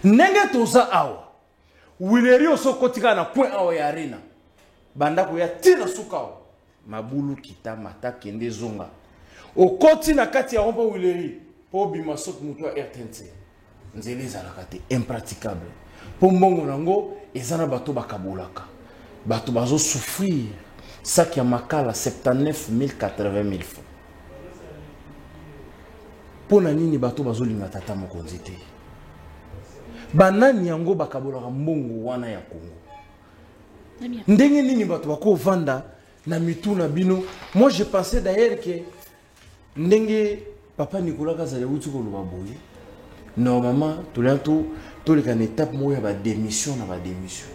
Nenge toza awa. Wileri oso kotika na point awa ya arena. Banda ko ya tina sukao. Mabulu kita mata kende zonga. Okoti na kati ya rompo wileri. Po bima sok mutu ya RTNC. Nzele zalakate impraticable. Pour mbongo nango, ezana bato bakabolaka. Bato bazo souffrir. Ça qui a makala 79 000 80 000 francs. Pona nini bato bazolinga tata mokonzi te. Banani yango bakabolaka mbongo wana ya Congo. Ndenge nini bato bako vanda na mitu na bino. Moi je pensais d'ailleurs que ndenge papa Nicolas Kazali wuti ko loba boye. Normalement tout les can étape moi ya ba démission na ba démission.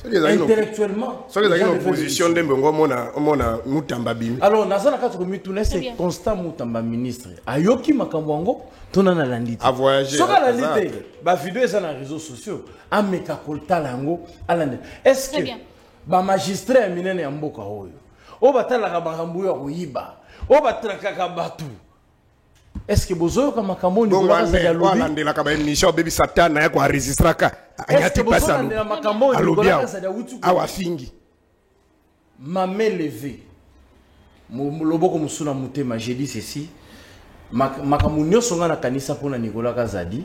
Intellectuellement, ça les une opposition d'Embengo mona Mutamba bimi. Alors nazana katoko mituna c'est Constant Mutamba ministre. Ayoki makambo ngo tona na landite. A voyager. Soka landite ba vidéo ça na réseaux sociaux. Ameka koltala ngo alande. Est-ce que ba magistrat minene ya mboka oyo o batala ka bakambu ya koyiba o batraka ka batu. Est-ce que bozo ka makambo ni kwa za lobby landela ka ba émission baby satan na ya kwa registra ka anyati pasa lo makambo ni kwa za wutu awa fingi mame levé loboko musuna mutema j'ai dit ceci makambo nyonso nga na kanisa pona Nicolas Kazadi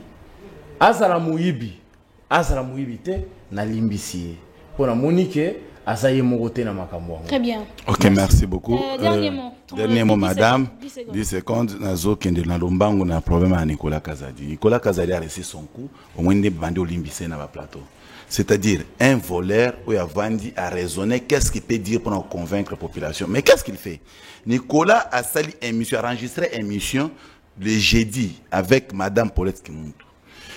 azala muyibi te na limbisi pona Monique azaye mogote na makambo. Très bien. OK, merci beaucoup. Dernier mot madame. 10 secondes nazo kende na lombango na problème à Nicolas Kazadi. Nicolas Kazadi a reçu son coup au moins des bandits olimbissés na ba plateau. C'est-à-dire un voleur où il a vendu à raisonner qu'est-ce qu'il peut dire pour convaincre la population. Mais qu'est-ce qu'il fait? Nicolas a sali émission, enregistré émission le jeudi avec madame Paulette Kimuntu.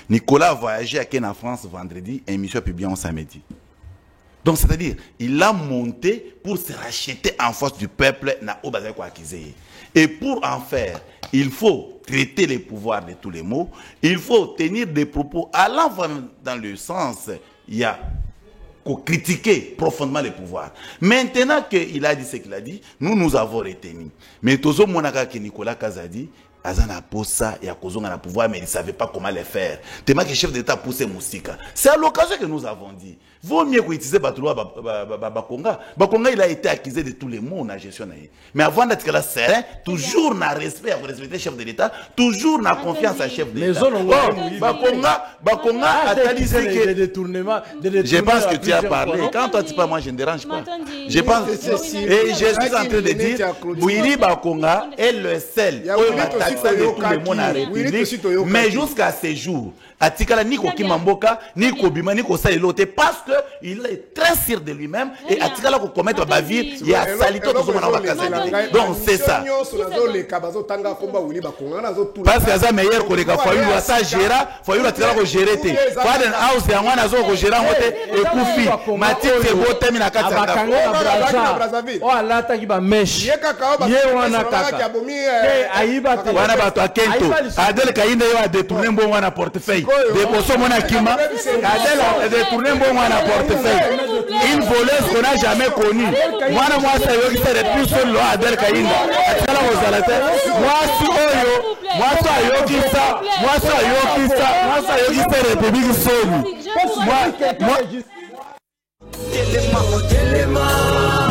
Nicolas a voyagé à Ken en France vendredi, émission publiée en samedi. Donc, c'est-à-dire, il a monté pour se racheter en force du peuple na Obazako Akizé. Et pour en faire, il faut traiter les pouvoirs de tous les maux. Il faut tenir des propos allant dans le sens, il y a qu'à critiquer profondément les pouvoirs. Maintenant qu'il a dit ce qu'il a dit, nous avons retenu. Mais Tozo Monaka que Nicolas Kazadi, Azana Posa et Akozonga na pouvoir, mais il ne savait pas comment le faire. Tellement que le chef d'État poussait Moussika. C'est à l'occasion que nous avons dit. Vaut mieux qu'on utilise Batouloua Bakonga. Bakonga, il a été accusé de tous les maux dans la gestion. Mais avant d'être là, serein, toujours dans le respect, à respecter le chef de l'État, toujours dans la confiance à chef de l'État. Bakonga a dit que. Je pense que tu as parlé. Quand toi tu parles, moi je ne dérange pas. Je pense et je suis en train de dire, Bouiri Bakonga est le seul. De tout le monde à la République, mais jusqu'à ce jour, Atikala ni ko Kimamboka, ni ko Bima, ni ko Salilote, parce que il est très sûr de lui-même et Atikala ko commettre bavir, il y a salito tout monde va casser. Donc c'est ça. Parce que ça meilleur que les gars, faut y ça gérer, faut y Atikala ko gérer té. Faden house ya mwana zo ko gérer ngote et kufi, matite bote mina kati ya. Oh alata ki ba mesh. Ye wana kaka. Ayiba te. wana bato akento Adel Kainda yo a détourné mbongo wana portefeuille de boso mona kima Adel a détourné mbongo wana portefeuille une voleuse qu'on n'a jamais connue mwana mwasa yo qui s'est depuis seul lo Adel Kainda atala kozalate mwasi oyo mwasa yo kisa mwasa yo kisa république soni Telema